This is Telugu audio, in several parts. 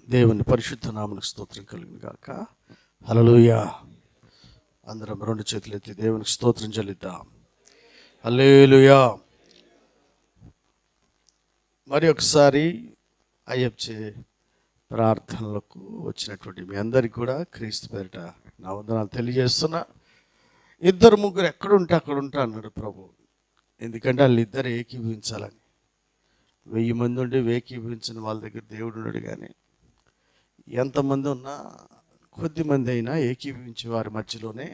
దేవుని పరిశుద్ధ నామమునకు స్తోత్రం కలుగును గాక. హల్లెలూయా. అందరం రెండు చేతులు ఎత్తి దేవునికి స్తోత్రం చెల్లిద్దాం. హల్లెలూయా. మరి ఒకసారి అయ్యప్పచే ప్రార్థనలకు వచ్చినటువంటి మీ అందరికీ కూడా క్రీస్తు పేరిట నా వందనాలు తెలియజేస్తున్నా. ఇద్దరు ముగ్గురు ఎక్కడుంటే అక్కడ ఉంటా అన్నాడు ప్రభు. ఎందుకంటే వాళ్ళిద్దరు ఏకీభవించాలని. 1000 మంది ఉండి ఏకీభవించిన వాళ్ళ దగ్గర దేవుడు ఉన్నాడు. కానీ ఎంతమంది ఉన్నా కొద్ది మంది అయినా ఏకీభవించే వారి మధ్యలోనే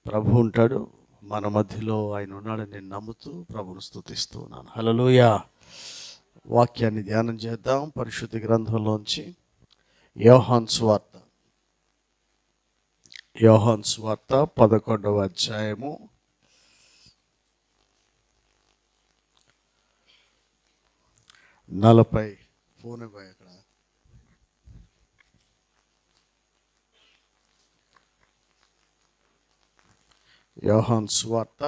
ప్రభు ఉంటాడు. మన మధ్యలో ఆయన ఉన్నాడని నేను నమ్ముతూ ప్రభువును స్తుతిస్తూ ఉన్నాను. హల్లెలూయా. వాక్యాన్ని ధ్యానం చేద్దాం. పరిశుద్ధ గ్రంథంలోంచి యోహాను సువార్త 11వ అధ్యాయము 40. ఫోన్ ఇవ్వాలి అక్కడ. యోహాను సువార్త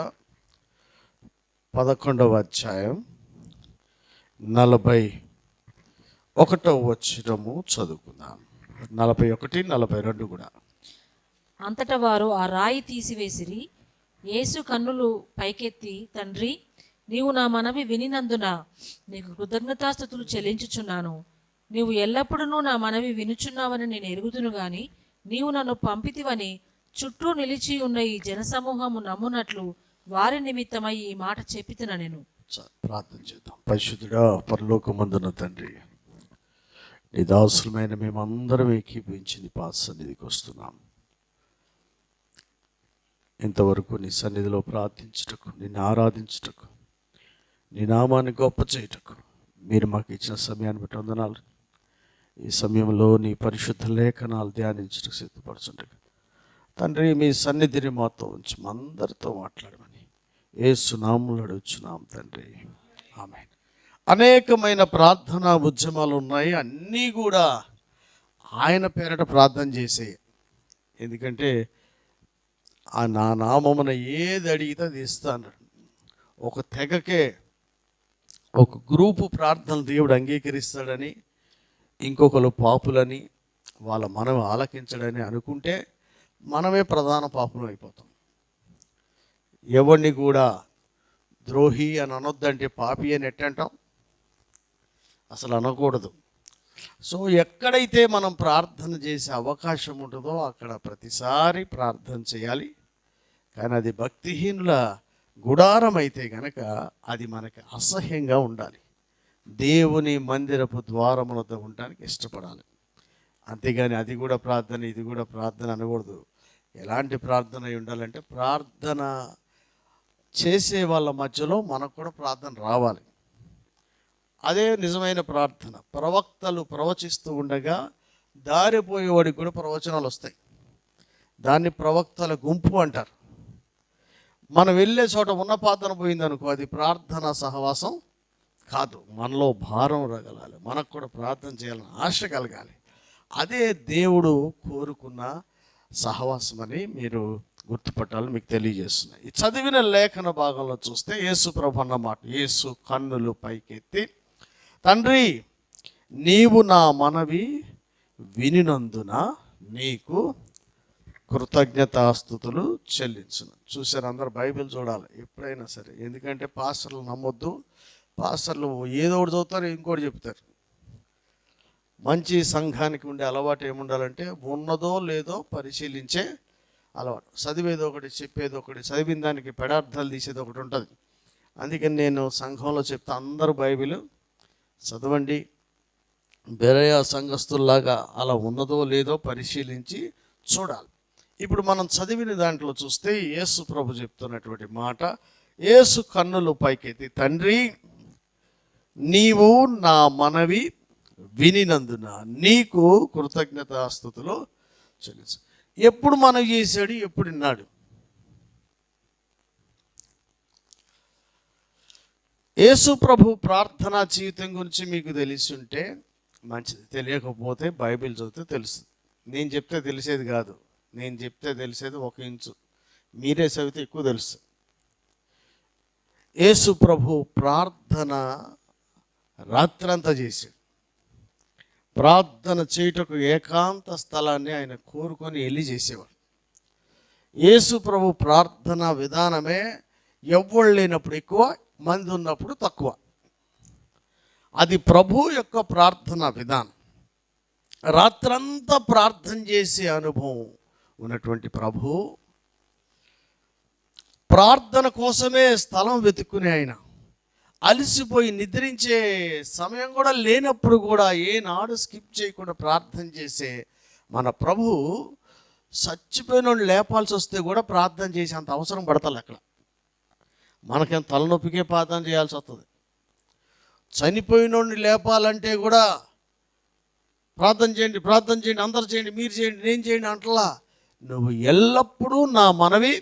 11వ అధ్యాయం 41వ వచనము చదువుకుందాం. 41, 42 కూడా. అంతటా వారు ఆ రాయి తీసివేసిరి. యేసు కన్నులు పైకెత్తి, తండ్రి, నీవు నా మనవి వినినందున నీకు కృతజ్ఞతాస్తుతులు చెల్లించుచున్నాను. నీవు ఎల్లప్పుడూ నా మనవి వినుచున్నావని నేను ఎరుగుదును గాని నీవు నన్ను పంపితివని చుట్టూ నిలిచి ఉన్న ఈ జనసమూహము నమ్మునట్లు వారి నిమిత్తమై ఈ మాట చెప్పితున్నా. నేను ప్రార్థన చేద్దాం. పరిశుద్ధుడా, పరలోకమందున్న తండ్రి, నీ దాసులమైన మేమందరం ఏకీభవించి నీ పాద సన్నిధికి వస్తున్నాం. ఇంతవరకు నీ సన్నిధిలో ప్రార్థించుటకు, నిన్ను ఆరాధించుటకు, నీ నామాన్ని గొప్ప చేయుటకు మీరు మాకు ఇచ్చిన సమయాన్ని బట్టి వందనాలు. ఈ సమయంలో నీ పరిశుద్ధ లేఖనాలు ధ్యానించుటకు సిద్ధపడుచుండగా తండ్రి, మీ సన్నిధిని మాతో ఉంచి అందరితో మాట్లాడమని యేసు నామములో అడుగుచున్నాం తండ్రి. ఆమేన్. అనేకమైన ప్రార్థనా ఉద్యమాలు ఉన్నాయి. అన్నీ కూడా ఆయన పేరట ప్రార్థన చేసే. ఎందుకంటే ఆ నా నామమున ఏది అడిగితే అది ఇస్తాను. ఒక తెగకే ఒక గ్రూపు ప్రార్థనలు దేవుడు అంగీకరిస్తాడని, ఇంకొకరు పాపులని వాళ్ళ మనం ఆలకించడని అనుకుంటే మనమే ప్రధాన పాపులం అయిపోతాం. ఎవరిని కూడా ద్రోహి అని అనొద్దంటే పాపి అని ఎట్టంటాం? అసలు అనకూడదు. సో ఎక్కడైతే మనం ప్రార్థన చేసే అవకాశం ఉంటుందో అక్కడ ప్రతిసారి ప్రార్థన చేయాలి. కానీ అది భక్తిహీనుల గుడారం అయితే కనుక అది మనకి అసహ్యంగా ఉండాలి. దేవుని మందిరపు ద్వారముల వద్ద ఉండడానికి ఇష్టపడాలి. అంతేగాని అది కూడా ప్రార్థన, ఇది కూడా ప్రార్థన అనకూడదు. ఎలాంటి ప్రార్థన అయి ఉండాలంటే, ప్రార్థన చేసే వాళ్ళ మధ్యలో మనకు కూడా ప్రార్థన రావాలి. అదే నిజమైన ప్రార్థన. ప్రవక్తలు ప్రవచిస్తూ ఉండగా దారిపోయేవాడికి కూడా ప్రవచనాలు వస్తాయి. దాన్ని ప్రవక్తల గుంపు అంటారు. మనం వెళ్ళే చోట ఉన్న ప్రార్థన పోయిందనుకో, అది ప్రార్థన సహవాసం కాదు. మనలో భారం రగలాలి, మనకు కూడా ప్రార్థన చేయాలని ఆశ కలగాలి. అదే దేవుడు కోరుకున్న సహవాసం అని మీరు గుర్తుపట్టాలని మీకు తెలియజేస్తున్నాయి. ఈ చదివిన లేఖన భాగంలో చూస్తే యేసు ప్రభు అన్న మాట, యేసు కన్నులు పైకెత్తి, తండ్రి, నీవు నా మనవి వినినందున నీకు కృతజ్ఞతాస్తుతులు చెల్లించును. చూసారు, అందరు బైబిల్ చూడాలి ఎప్పుడైనా సరే. ఎందుకంటే పాస్టర్లు నమ్మొద్దు. పాస్టర్లు ఏదో ఒకటి చదువుతారు, ఇంకోటి చెప్తారు. మంచి సంఘానికి ఉండే అలవాటు ఏముండాలంటే, ఉన్నదో లేదో పరిశీలించే అలవాటు. చదివేది ఒకటి, చెప్పేది ఒకటి, చదివిన దానికి పెడార్థాలు తీసేది ఒకటి ఉంటుంది. అందుకని నేను సంఘంలో చెప్తా, అందరూ బైబిల్ చదవండి. బెరయా సంఘస్థుల్లాగా అలా ఉన్నదో లేదో పరిశీలించి చూడాలి. ఇప్పుడు మనం చదివిన దాంట్లో చూస్తే యేసు ప్రభు చెప్తున్నటువంటి మాట, యేసు కన్నులు పైకెత్తి, తండ్రి, నీవు నా మనవి వినినందున నీకు కృతజ్ఞతాస్తుతులు చెల్లించు. ఎప్పుడు మనవి చేశాడు, ఎప్పుడు విన్నాడు? యేసు ప్రభు ప్రార్థనా జీవితం గురించి మీకు తెలిసి ఉంటే మంచిది. తెలియకపోతే బైబిల్ చదివితే తెలుస్తుంది. నేను చెప్తే తెలిసేది కాదు, నేను చెప్తే తెలిసేది 1 ఇంచు. మీరే చదివితే ఎక్కువ తెలుసు. యేసు ప్రభు ప్రార్థన రాత్రంతా చేశాడు. ప్రార్థన చేయుటకు ఏకాంత స్థలాన్ని ఆయన కోరుకొని వెళ్ళి చేసేవాడు. యేసు ప్రభు ప్రార్థన విధానమే ఎవ్వరు లేనప్పుడు ఎక్కువ, మంది ఉన్నప్పుడు తక్కువ. అది ప్రభు యొక్క ప్రార్థన విధానం. రాత్రంతా ప్రార్థన చేసే అనుభవం ఉన్నటువంటి ప్రభు ప్రార్థన కోసమే స్థలం వెతుక్కునే ఆయన అలసిపోయి నిద్రించే సమయం కూడా లేనప్పుడు కూడా ఏనాడు స్కిప్ చేయకుండా ప్రార్థన చేసే మన ప్రభు చచ్చిపోయిన లేపాల్సి వస్తే కూడా ప్రార్థన చేసే అంత అవసరం పడతారు. అక్కడ మనకేం తలనొప్పికే ప్రార్థన చేయాల్సి వస్తుంది. చనిపోయినోడిని లేపాలంటే కూడా ప్రార్థన చేయండి, ప్రార్థన చేయండి, అందరు చేయండి, మీరు చేయండి, నేను చేయండి అంటలా. నువ్వు ఎల్లప్పుడూ నా మనవి,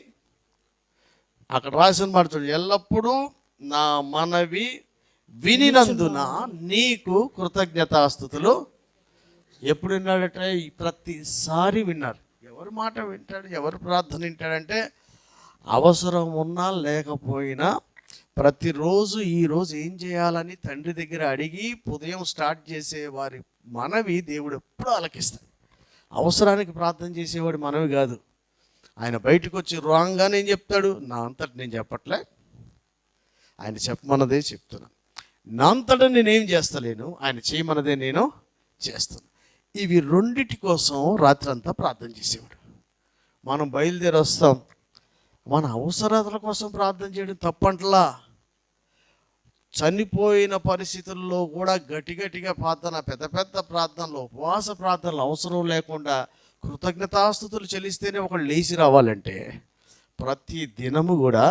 అక్కడ రాసిన మాట చూడు, ఎల్లప్పుడూ నా మనవి వినినందున నీకు కృతజ్ఞతాస్తుతులు. ఎప్పుడు విన్నాడట? ప్రతిసారి విన్నారు. ఎవరి మాట వింటాడు, ఎవరి ప్రార్థన వింటాడంటే అవసరం ఉన్నా లేకపోయినా ప్రతిరోజు ఈరోజు ఏం చేయాలని తండ్రి దగ్గర అడిగి ఉదయం స్టార్ట్ చేసే వారి మనవి దేవుడు ఎప్పుడూ ఆలకిస్తాడు. అవసరానికి ప్రార్థన చేసేవాడు మనవి కాదు. ఆయన బయటకు వచ్చి రాంగానే ఏం చెప్తాడు? నా అంతటి నేను చెప్పట్లే, ఆయన చెప్పమన్నదే చెప్తున్నా. నా అంతటా నేనేం చేస్తలేను, ఆయన చేయమన్నదే నేను చేస్తున్నా. ఇవి రెండిటి కోసం రాత్రంతా ప్రార్థన చేసేవాడు. మనం బయలుదేరి వస్తాం, మన అవసరాల కోసం ప్రార్థన చేయడం తప్పంటలా. చనిపోయిన పరిస్థితుల్లో కూడా గట్టిగా ప్రార్థన, పెద్ద పెద్ద ప్రార్థనలు, ఉపవాస ప్రార్థనలు అవసరం లేకుండా కృతజ్ఞతాస్తుతులు చెల్లిస్తేనే ఒకళ్ళు లేచి రావాలంటే ప్రతి దినము కూడా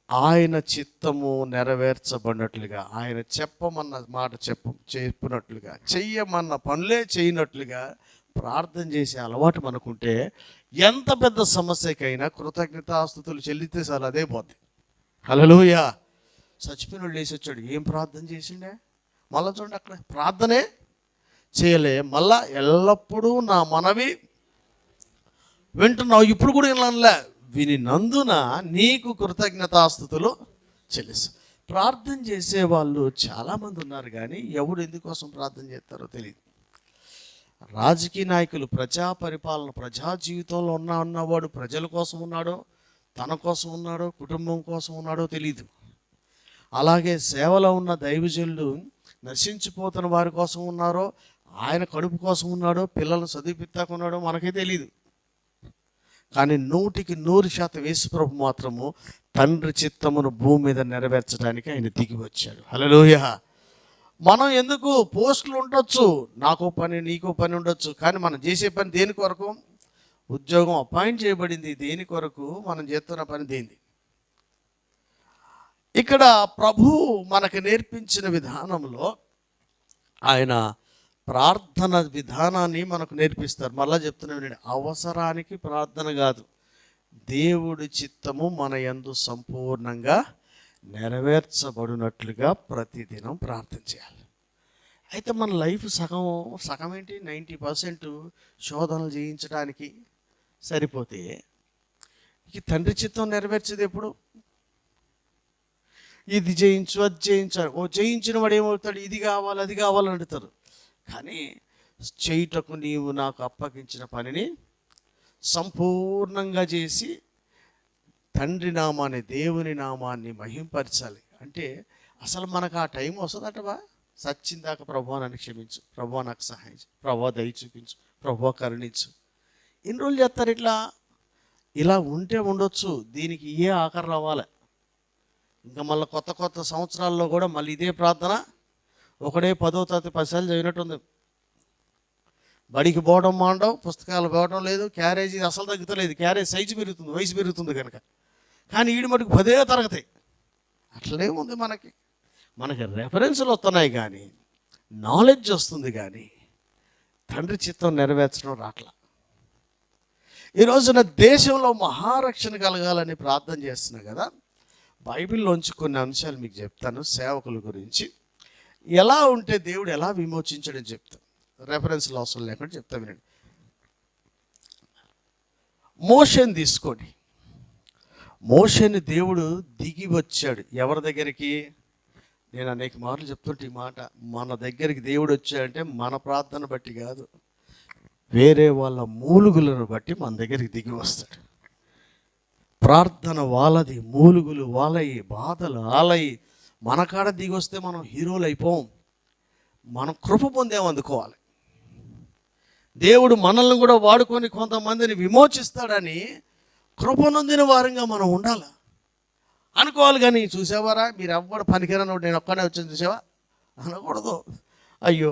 ఆయన చిత్తము నెరవేర్చబడినట్లుగా, ఆయన చెప్పమన్న మాట చెప్పినట్లుగా, చెయ్యమన్న పనులే చేయనట్లుగా ప్రార్థన చేసే అలవాటు మనకుంటే ఎంత పెద్ద సమస్యకైనా కృతజ్ఞతాస్తుతులు చెల్లితే చాలు, అదే పోద్ది. హల్లెలూయా. చచ్చిపోయిన లేచి వచ్చాడు, ఏం ప్రార్థన చేసిండే? మళ్ళీ చూడండి, అక్కడ ప్రార్థనే చేయలే, మళ్ళా ఎల్లప్పుడూ నా మనవి వింటున్నావు, ఇప్పుడు కూడా వినలే, వినినందున నీకు కృతజ్ఞతాస్తుతులు చెల్లిసు. ప్రార్థన చేసే వాళ్ళు చాలామంది ఉన్నారు, కానీ ఎవడు ఎందుకోసం ప్రార్థన చేస్తారో తెలియదు. రాజకీయ నాయకులు ప్రజా పరిపాలన, ప్రజా జీవితంలో ఉన్నవాడు ప్రజల కోసం ఉన్నాడో, తన కోసం ఉన్నాడో, కుటుంబం కోసం ఉన్నాడో తెలియదు. అలాగే సేవలో ఉన్న దైవజనులు నశించిపోతున్న వారి కోసం ఉన్నారో, ఆయన కడుపు కోసం ఉన్నాడో, పిల్లలను చదివిపిస్తాకున్నాడో మనకే తెలియదు. కానీ 100% యేసుప్రభు మాత్రము తండ్రి చిత్తమును భూమి మీద నెరవేర్చడానికి ఆయన దిగి వచ్చాడు. హల్లెలూయా. మనం ఎందుకు పోస్టులు ఉండొచ్చు, నాకో పని నీకో పని ఉండొచ్చు, కానీ మనం చేసే పని దేని కొరకు? ఉద్యోగం అపాయింట్ చేయబడింది దేని కొరకు? మనం చేస్తున్న పని దేనిది? ఇక్కడ ప్రభు మనకు నేర్పించిన విధానంలో ఆయన ప్రార్థన విధానాన్ని మనకు నేర్పిస్తారు. మళ్ళా చెప్తున్నాను, అవసరానికి ప్రార్థన కాదు, దేవుడి చిత్తము మన యందు సంపూర్ణంగా నెరవేర్చబడినట్లుగా ప్రతిదినం ప్రార్థన చేయాలి. అయితే మన లైఫ్ సగం ఏంటి, 90% శోధనలు చేయించడానికి సరిపోతే ఈ తండ్రి చిత్తం నెరవేర్చేది ఎప్పుడు? ఇది చేయించు, అది చేయించాలి. చేయించిన వాడు ఏమవుతాడు? ఇది కావాలి, అది కావాలని అడుగుతారు. కానీ చేయుటకు నీవు నాకు అప్పగించిన పనిని సంపూర్ణంగా చేసి తండ్రి నామాన్ని, దేవుని నామాన్ని మహింపరచాలి అంటే అసలు మనకు ఆ టైం వస్తుందటవా? సచ్చిందాక ప్రభువా నన్ను క్షమించు, ప్రభువా నాకు సహాయించు, ప్రభువా దయ చూపించు, ప్రభువా కరుణించు. ఎన్ని రోజులు చేస్తారు ఇట్లా? ఇలా ఉంటే ఉండొచ్చు, దీనికి ఏ ఆఖరు రావాలి. ఇంకా మళ్ళీ కొత్త సంవత్సరాల్లో కూడా మళ్ళీ ఇదే ప్రార్థన. ఒకడే 10వ తరగతి 10 సార్లు చదివినట్టుంది. బడికి పోవడం మానడం, పుస్తకాలు పోవడం లేదు, క్యారేజీ అసలు తగ్గుతలేదు, క్యారేజ్ సైజు పెరుగుతుంది, వయసు పెరుగుతుంది కనుక. కానీ ఈడి మటుకు 10వ తరగతి. అట్లే ఉంది మనకి రెఫరెన్సులు వస్తున్నాయి, కానీ నాలెడ్జ్ వస్తుంది, కానీ తండ్రి చిత్తం నెరవేర్చడం రాట్లా. ఈ రోజున దేశంలో మహారక్షణ కలగాలని ప్రార్థన చేస్తున్నా కదా. బైబిల్లోంచి కొన్ని అంశాలు మీకు చెప్తాను, సేవకుల గురించి ఎలా ఉంటే దేవుడు ఎలా విమోచించడని చెప్తాను. రెఫరెన్స్లు అవసరం లేకుండా చెప్తా, వినండి. మోషేని తీసుకోండి. మోషేని దేవుడు దిగి వచ్చాడు ఎవరి దగ్గరికి? నేను అనేక మార్లు చెప్తుంటే ఈ మాట, మన దగ్గరికి దేవుడు వచ్చాడంటే మన ప్రార్థన బట్టి కాదు, వేరే వాళ్ళ మూలుగులను బట్టి మన దగ్గరికి దిగి వస్తాడు. ప్రార్థన వాళ్ళది, మూలుగులు వాళ్ళయి, బాధలు వాళ్ళయి. మన కాడ దిగి వస్తే మనం హీరోలు అయిపోం. మనం కృప పొందేం అందుకోవాలి. దేవుడు మనల్ని కూడా వాడుకొని కొంతమందిని విమోచిస్తాడని కృప నొందిన వారంగా మనం ఉండాలి అనుకోవాలి. కానీ చూసేవారా, మీరు ఎవ్వడు పనికిరానోడు నేను ఒక్కనే వచ్చాను చూసావా అనకూడదు. అయ్యో,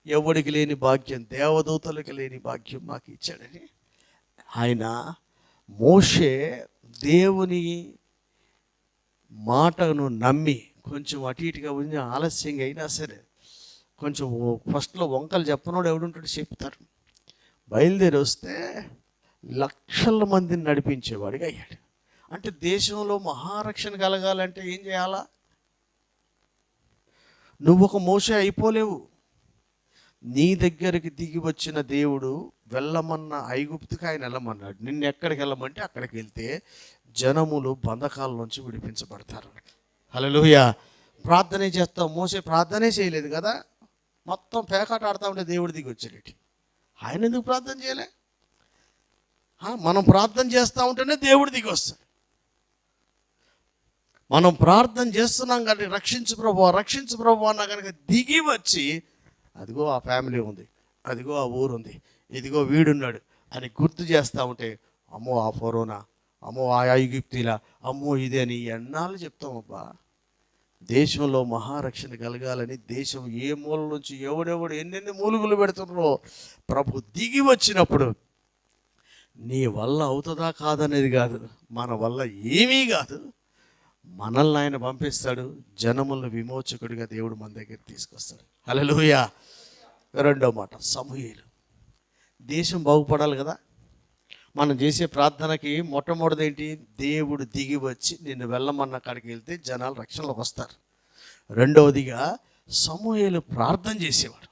ఎవడికి లేని భాగ్యం, దేవదూతలకు లేని భాగ్యం మాకు ఇచ్చాడని. ఆయన మోషే దేవుని మాటను నమ్మి కొంచెం అటు ఇటుగా ఉంది, ఆలస్యంగా అయినా సరే కొంచెం ఫస్ట్లో వంకలు చెప్పనోడు ఎవడుంటాడు చెప్తారు. బయలుదేరి వస్తే లక్షల మందిని నడిపించేవాడిగా అయ్యాడు. అంటే దేశంలో మహారక్షణ కలగాలంటే ఏం చేయాలా? నువ్వు ఒక మోషే అయిపోలేవు. నీ దగ్గరికి దిగి వచ్చిన దేవుడు వెళ్ళమన్న ఐగుప్తుకి ఆయన వెళ్ళమన్నాడు. నిన్ను ఎక్కడికి వెళ్ళమంటే అక్కడికి వెళ్తే జనములు బంధకాల నుంచి విడిపించబడతారు. హల్లెలూయా. ప్రార్థనే చేస్తాం. మోసే ప్రార్థనే చేయలేదు కదా, మొత్తం పేకాట ఆడుతూ ఉంటే దేవుడు దిగి వచ్చేటి. ఆయన ఎందుకు ప్రార్థన చేయలే? మనం ప్రార్థన చేస్తూ ఉంటేనే దేవుడు దిగి వస్తాడు. మనం ప్రార్థన చేస్తున్నాం కానీ రక్షించు ప్రభువా, రక్షించు ప్రభువా అన్నా కనుక దిగి వచ్చి అదిగో ఆ ఫ్యామిలీ ఉంది, అదిగో ఆ ఊరు ఉంది, ఇదిగో వీడున్నాడు అని గుర్తు చేస్తూ ఉంటే అమ్మో ఆ ఫరోనా, అమ్మో ఆ ఐగుప్తీలా, అమ్మో ఇదే అని ఎన్నాళ్ళు చెప్తాం. అబ్బా, దేశంలో మహారక్షణ కలగాలని దేశం ఏ మూల నుంచి ఎవడెవడు ఎన్నెన్ని మూలుగులు పెడుతున్నారో ప్రభు దిగి వచ్చినప్పుడు నీ వల్ల అవుతుందా కాదనేది కాదు, మన వల్ల ఏమీ కాదు, మనల్ని ఆయన పంపిస్తాడు. జనములను విమోచకుడిగా దేవుడు మన దగ్గర తీసుకొస్తాడు. హల్లెలూయా. రెండో మాట, సమూయేలు. దేశం బాగుపడాలి కదా, మనం చేసే ప్రార్థనకి మొట్టమొదటిది ఏంటి? దేవుడు దిగి వచ్చి నిన్ను వెళ్ళమన్న కాడికి వెళ్తే జనాలు రక్షణలోకి వస్తారు. రెండవదిగా సమూయేలు ప్రార్థన చేసేవాడు.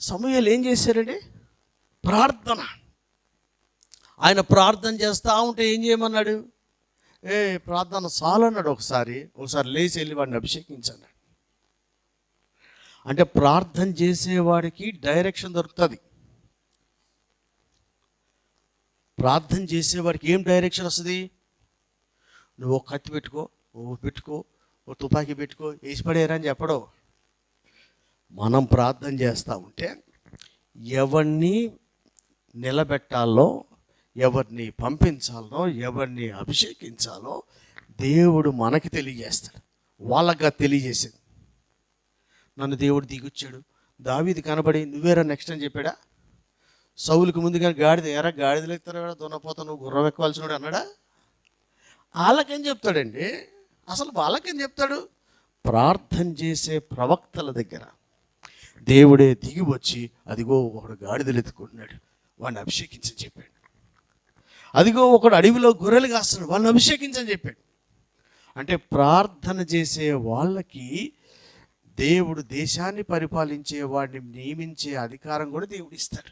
సమూయేలు ఏం చేశారండి? ప్రార్థన. ఆయన ప్రార్థన చేస్తూ ఉంటే ఏం చేయమన్నాడు? ప్రార్థన చాలన్నాడు. ఒకసారి లేచి వెళ్ళి వాడిని అభిషేకించన్నాడు. అంటే ప్రార్థన చేసేవాడికి డైరెక్షన్ దొరుకుతుంది. ప్రార్థన చేసేవాడికి ఏం డైరెక్షన్ వస్తుంది? నువ్వు ఒక కత్తి పెట్టుకో, ఓ తుపాకీ పెట్టుకో, వేసి పడేరా అని చెప్పడం. మనం ప్రార్థన చేస్తూ ఉంటే ఎవరిని నిలబెట్టాలో, ఎవరిని పంపించాలో, ఎవరిని అభిషేకించాలో దేవుడు మనకి తెలియజేస్తాడు. వాళ్ళగా తెలియజేసింది. నన్ను దేవుడు దిగొచ్చాడు. దావీదు కనబడి నువ్వేరా నెక్స్ట్ అని చెప్పాడా? సౌలుకి ముందుగా గాడిదలు ఎత్తారా, దున్నపోతా నువ్వు గుర్రం ఎక్కవలసినాడు అన్నాడా? వాళ్ళకేం చెప్తాడండి? అసలు వాళ్ళకేం చెప్తాడు? ప్రార్థన చేసే ప్రవక్తల దగ్గర దేవుడే దిగి వచ్చి అదిగో ఒకడు గాడిదలు ఎత్తుకుంటున్నాడు, వాడిని అభిషేకించని చెప్పాడు. అదిగో ఒకడు అడవిలో గొర్రెలు కాస్తున్నాడు, వాళ్ళని అభిషేకించని చెప్పాడు. అంటే ప్రార్థన చేసే వాళ్ళకి దేవుడు దేశాన్ని పరిపాలించే వాడిని నియమించే అధికారం కూడా దేవుడు ఇస్తాడు.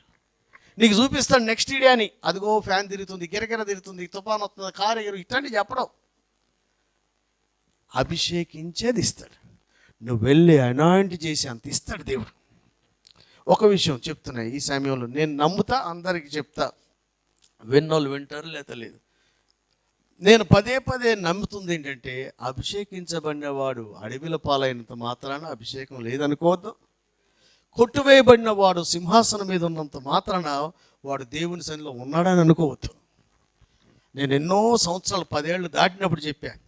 నీకు చూపిస్తాడు నెక్స్ట్ డే అని. అదిగో ఫ్యాన్ తిరుగుతుంది, గిరగిర తిరుగుతుంది, తుఫాన్ వస్తుంది, కారు ఎగురు, ఇట్లాంటి చెప్పడం. అభిషేకించేది ఇస్తాడు. నువ్వు వెళ్ళి అనాయింట్ చేసి అంత ఇస్తాడు దేవుడు. ఒక విషయం చెప్తున్నా ఈ సమయంలో, నేను నమ్ముతా, అందరికీ చెప్తా, విన్నోళ్ళు వింటారు లేదా లేదు. నేను పదే నమ్ముతుంది ఏంటంటే, అభిషేకించబడినవాడు అడవిల పాలైనంత మాత్రాన అభిషేకం లేదనుకోవద్దు. కొట్టువేయబడిన వాడు సింహాసనం మీద ఉన్నంత మాత్రాన వాడు దేవుని సన్నిధిలో ఉన్నాడని అనుకోవద్దు. నేను ఎన్నో సంవత్సరాలు 10 ఏళ్ళు దాటినప్పుడు చెప్పాను,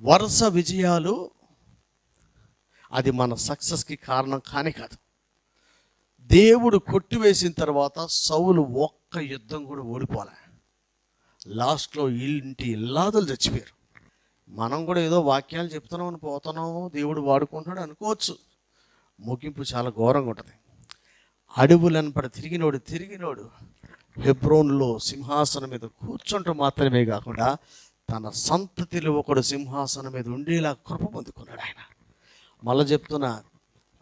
వరుస విజయాలు అది మన సక్సెస్కి కారణం కానే కాదు. దేవుడు కొట్టివేసిన తర్వాత సౌలు ఒక్క యుద్ధం కూడా ఓడిపోలే. లాస్ట్లో ఇంటి ఇల్లాదులు చచ్చిపోయారు. మనం కూడా ఏదో వాక్యాలు చెప్తున్నామని పోతున్నాము, దేవుడు వాడుకుంటున్నాడు అనుకోవచ్చు. ముగింపు చాలా ఘోరంగా ఉంటుంది. అడవులనపడి తిరిగినోడు హెబ్రోన్లో సింహాసనం మీద కూర్చుంటూ మాత్రమే కాకుండా తన సంతతిలో ఒకడు సింహాసనం మీద ఉండేలా కృప పొందుకున్నాడు ఆయన. మళ్ళీ చెప్తున్నా,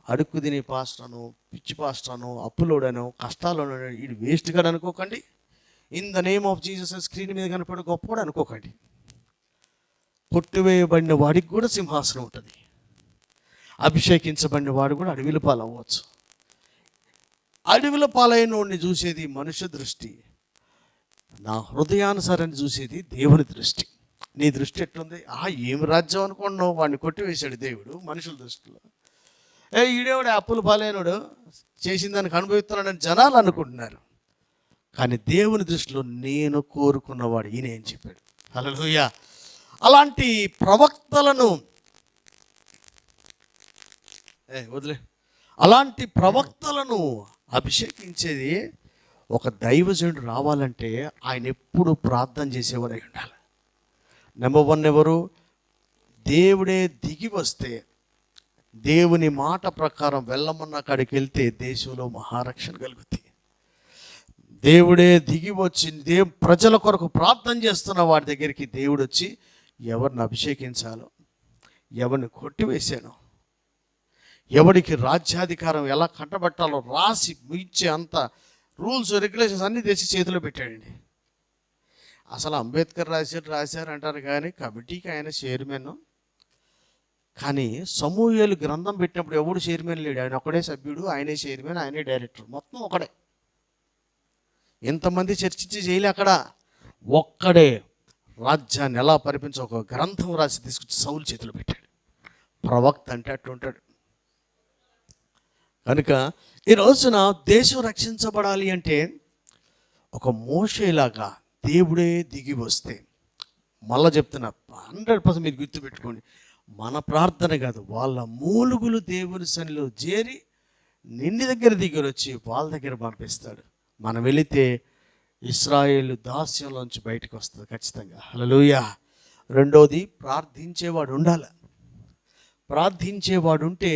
అడుక్కు తిని పాస్టాను, పిచ్చి పాస్టాను, అప్పులోడను, కష్టాలను ఇది వేస్ట్గా అనుకోకండి. In the name of Jesus screen మీద కనపడి గొప్పవాడు అనుకోకండి. కొట్టివేయబడిన వాడికి కూడా సింహాసనం ఉంటుంది. అభిషేకించబడిన వాడు కూడా అడవిల పాలవ్వచ్చు. అడవిల పాలైన వాడిని చూసేది మనుష్య దృష్టి, నా హృదయానుసారాన్ని చూసేది దేవుని దృష్టి. నీ దృష్టి ఎట్లుంది? ఏమి రాజ్యం అనుకున్నావు? వాడిని కొట్టివేశాడు దేవుడు మనుషుల దృష్టిలో. ఈడేవాడు అప్పుల పాలైనడు చేసిన దానికి అనుభవిస్తున్నాడని జనాలు అనుకుంటున్నారు. కానీ దేవుని దృష్టిలో నేను కోరుకున్నవాడు ఈయన ఏం చెప్పాడు. హల్లెలూయా. అలాంటి ప్రవక్తలను అలాంటి ప్రవక్తలను అభిషేకించేది ఒక దైవజనుడు రావాలంటే ఆయన ఎప్పుడు ప్రార్థన చేసేవాడై ఉండాలి. నెంబర్ 1 ఎవరు? దేవుడే దిగి వస్తే, దేవుని మాట ప్రకారం వెళ్ళమన్న కాడికి వెళ్తే దేశంలో మహారక్షణ కలుగుతుంది. దేవుడే దిగి వచ్చి ప్రజల కొరకు ప్రార్థన చేస్తున్న వాడి దగ్గరికి దేవుడు వచ్చి ఎవరిని అభిషేకించాలో, ఎవరిని కొట్టివేశానో, ఎవరికి రాజ్యాధికారం ఎలా కట్టబెట్టాలో రాసి ఇచ్చే అంత రూల్స్ రెగ్యులేషన్స్ అన్నీ తెచ్చి చేతిలో పెట్టాడండి. అసలు అంబేద్కర్ రాశారు అంటారు కానీ కమిటీకి ఆయన చైర్మన్. కానీ సమూయేలు గ్రంథం పెట్టినప్పుడు ఎవడు చైర్మన్ లేడు, ఆయన ఒకడే సభ్యుడు, ఆయనే చైర్మన్, ఆయనే డైరెక్టర్, మొత్తం ఒకడే. ఎంతమంది చర్చించి చేయలే, అక్కడ ఒక్కడే రాజ్యాన్ని ఎలా పరిపించ ఒక గ్రంథం రాసి తీసుకొచ్చి సౌలు చేతిలో పెట్టాడు. ప్రవక్త అంటే అట్లుంటాడు. కనుక ఈ రోజున దేశం రక్షించబడాలి అంటే ఒక మోషేలాగా దేవుడే దిగి వస్తే, మళ్ళా చెప్తున్నా 100% మీరు గుర్తుపెట్టుకోండి, మన ప్రార్థన కాదు, వాళ్ళ మూలుగులు దేవుని సన్నిలో చేరి నిన్ను దగ్గర దిగి వచ్చి వాళ్ళ దగ్గర పంపిస్తాడు. మనం వెళితే ఇశ్రాయేలు దాస్యంలోంచి బయటకు వస్తుంది ఖచ్చితంగా. హల్లెలూయా. రెండోది, ప్రార్థించేవాడు ఉండాలి. ప్రార్థించేవాడు ఉంటే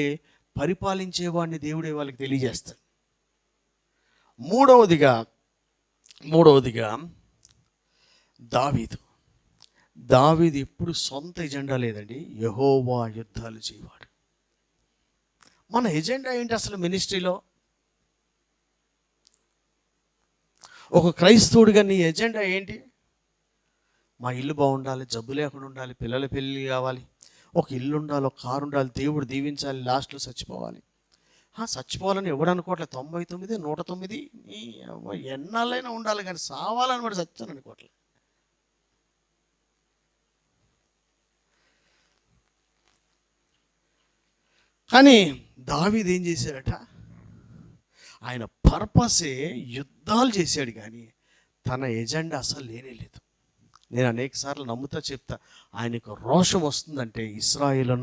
పరిపాలించేవాడిని దేవుడే వాళ్ళకి తెలియజేస్తాడు. మూడవదిగా దావీదు ఎప్పుడు సొంత ఎజెండా లేదండి, యెహోవా యుద్ధాలు చేయవాడు. మన ఎజెండా ఏంటి అసలు మినిస్ట్రీలో? ఒక క్రైస్తవుడిగా నీ ఎజెండా ఏంటి? మా ఇల్లు బాగుండాలి, జబ్బు లేకుండా ఉండాలి, పిల్లల పెళ్ళి కావాలి, ఒక ఇల్లు ఉండాలి, ఒక కారు ఉండాలి, దేవుడు దీవించాలి, లాస్ట్లో చచ్చిపోవాలి. చచ్చిపోవాలని ఎవడు అనుకోవట్లే. 99, 109 ఎన్నాళ్ళైనా ఉండాలి, కానీ సావాలని వాడు చచ్చాను అనుకోవట్లే. కానీ దావీదు ఏం చేశాడట? ఆయన పర్పసే యుద్ధాలు చేశాడు, కానీ తన ఎజెండా అసలు లేనే లేదు. నేను అనేక సార్లు నమ్ముతా చెప్తా, ఆయనకు రోషం వస్తుందంటే ఇశ్రాయేలు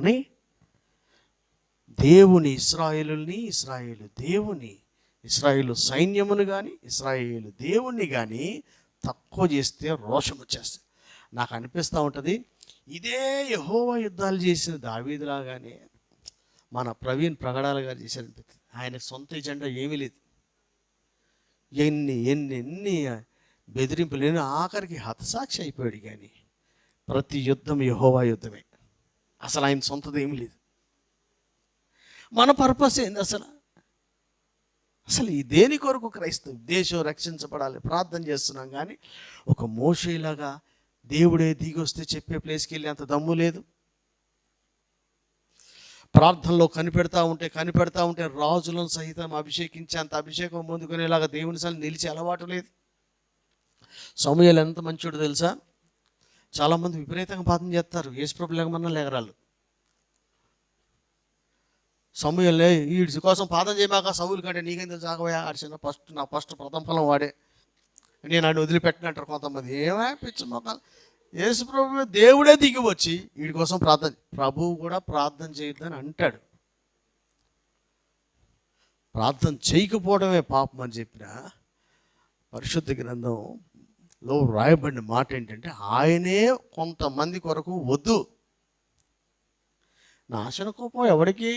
సైన్యమును కానీ ఇశ్రాయేలు దేవుణ్ణి కానీ తక్కువ చేస్తే రోషం వచ్చేస్తుంది. నాకు అనిపిస్తూ ఉంటుంది, ఇదే యెహోవా యుద్ధాలు చేసిన దావీదులాగానే మన ప్రవీణ్ ప్రగడాల గారు చేశారనిపిస్తుంది. ఆయన సొంత ఎజెండా ఏమీ లేదు. ఎన్ని బెదిరింపులు, నేను ఆఖరికి హతసాక్షి అయిపోయాడు. కానీ ప్రతి యుద్ధం యెహోవా యుద్ధమే, అసలు ఆయన సొంతది ఏమీ లేదు. మన పర్పస్ ఏంది అసలు ఈ దేని కొరకు క్రైస్తవ దేశం రక్షించబడాలి ప్రార్థన చేస్తున్నాం, కానీ ఒక మోషేలాగా దేవుడే దిగి వస్తే చెప్పే ప్లేస్కి వెళ్ళి అంత దమ్ము లేదు. ప్రార్థనలో కనిపెడతా ఉంటే రాజులను సహితం అభిషేకించే అంత అభిషేకం పొందుకునేలాగా దేవుని సన్నిధిలో నిలిచే అలవాటు లేదు. సమూయేలు ఎంత మంచోడు తెలుసా? చాలామంది విపరీతంగా ప్రార్థన చేస్తారు, యేసుప్రభు లేకమన్నా లేగరాళ్ళు. సమూయేలు వీడి కోసం ప్రార్థన చేయమాక, సౌలు కంటే నీకేం తెలుసు ఆగవయా, ఆడిచిన నా ఫస్ట్ ప్రథమ ఫలం వాడే, నేను ఆయన వదిలిపెట్టినంటారు కొంతమంది. ఏమా పిచ్చి మొక్కలు, యేసుప్రభు దేవుడే దిగి వచ్చి వీడి కోసం ప్రార్థన, ప్రభువు కూడా ప్రార్థన చేయొద్దని అంటాడు. ప్రార్థన చేయకపోవడమే పాపం అని చెప్పిన పరిశుద్ధ గ్రంథంలో రాయబడిన మాట ఏంటంటే, ఆయనే కొంతమంది కొరకు వద్దు. నాశన కోపం ఎవరికి?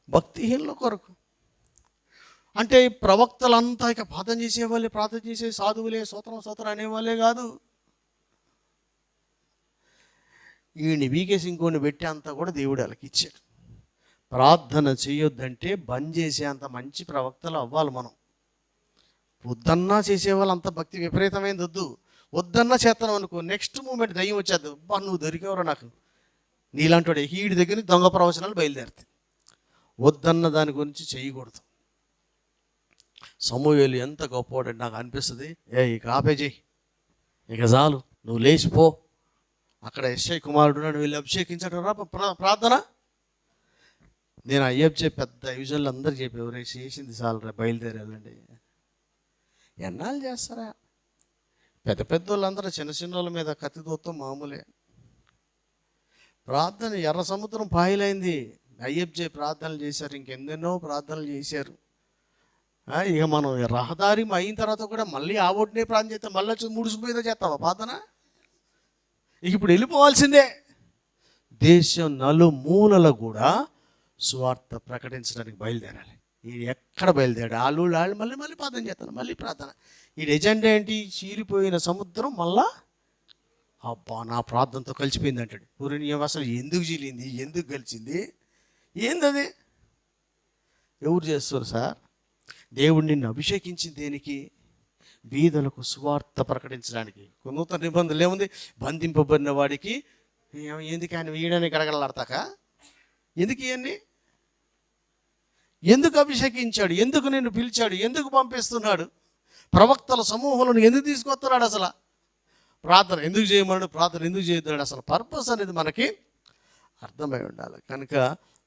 భక్తిహీనుల కొరకు. అంటే ప్రవక్తలంతా ఇక ప్రార్థన చేసేవాళ్ళే, ప్రార్థన చేసే సాధువులే, సోత్రం అనేవాళ్ళే కాదు. ఈయన్ని వీకేసి ఇంకోని పెట్టే అంతా కూడా దేవుడు వాళ్ళకి ఇచ్చాడు. ప్రార్థన చేయొద్దంటే బంద్ చేసే అంత మంచి ప్రవక్తలు అవ్వాలి మనం. పొద్దున్నా చేసేవాళ్ళు అంత భక్తి విపరీతమైనది వద్దు. వద్దన్నా చేస్తాను అనుకో, నెక్స్ట్ మూమెంట్ దయ్యం వచ్చేది, అబ్బా నువ్వు దొరికేవరా నాకు, నీలాంటి వాడు హీడి దగ్గర నుంచి దొంగ ప్రవచనాలు బయలుదేరుతాయి. వద్దన్న దాని గురించి చేయకూడదు. సమూయేలు ఎంత గొప్పవాడంటే నాకు అనిపిస్తుంది, ఇక ఆపేజేయి, ఇక చాలు, నువ్వు లేచిపో, అక్కడ యెష్షయి కుమారుడు నన్ను వెళ్ళి అభిషేకించడం రా ప్రార్థన. నేను అయ్యప్ప పెద్ద యూజన్లు అందరూ చెప్పి, ఎవరే చేసింది చాలు రా, బయలుదేరాలండి. ఎన్నాళ్ళు చేస్తారా? పెద్ద పెద్ద వాళ్ళందరూ చిన్న చిన్న వాళ్ళ మీద కత్తి దూత్తం మామూలే. ప్రార్థన ఎర్ర సముద్రం పాయలైంది, అయ్యప్ప ప్రార్థనలు చేశారు, ఇంకెన్నెన్నో ప్రార్థనలు చేశారు. ఇక మనం రహదారి అయిన తర్వాత కూడా మళ్ళీ ఆ ఒడ్డునే ప్రార్థన చేస్తాం, మళ్ళీ వచ్చి ముడిసిపోయేదో చేస్తావా ప్రార్థన? ఇక ఇప్పుడు వెళ్ళిపోవాల్సిందే. దేశం నలుమూలల కూడా సువార్త ప్రకటించడానికి బయలుదేరాలి. ఈ ఎక్కడ బయలుదేరాడు, వాళ్ళు మళ్ళీ ప్రార్థన చేస్తాను, మళ్ళీ ప్రార్థన. ఈ ఎజెండా ఏంటి? చీలిపోయిన సముద్రం మళ్ళా అబ్బా నా ప్రార్థనతో కలిసిపోయింది అంటాడు. ఊరిని అసలు ఎందుకు చీలింది, ఎందుకు కలిసింది, ఏందది? ఎవరు చేస్తారు సార్? దేవుడు నిన్ను అభిషేకించింది దేనికి? బీదలకు సువార్త ప్రకటించడానికి. నూతన నిబంధనలు ఏముంది? బంధింపబడిన వాడికి ఎందుకు ఆయన వీడని గడగడలాడతాక, ఎందుకు ఇవన్నీ? ఎందుకు అభిషేకించాడు, ఎందుకు నిన్ను పిలిచాడు, ఎందుకు పంపిస్తున్నాడు? ప్రవక్తల సమూహంలో ఎందుకు తీసుకొస్తున్నాడు? అసలు ప్రార్థన ఎందుకు చేయమన్నాడు, ప్రార్థన ఎందుకు చేస్తున్నాడు? అసలు పర్పస్ అనేది మనకి అర్థమై ఉండాలి. కనుక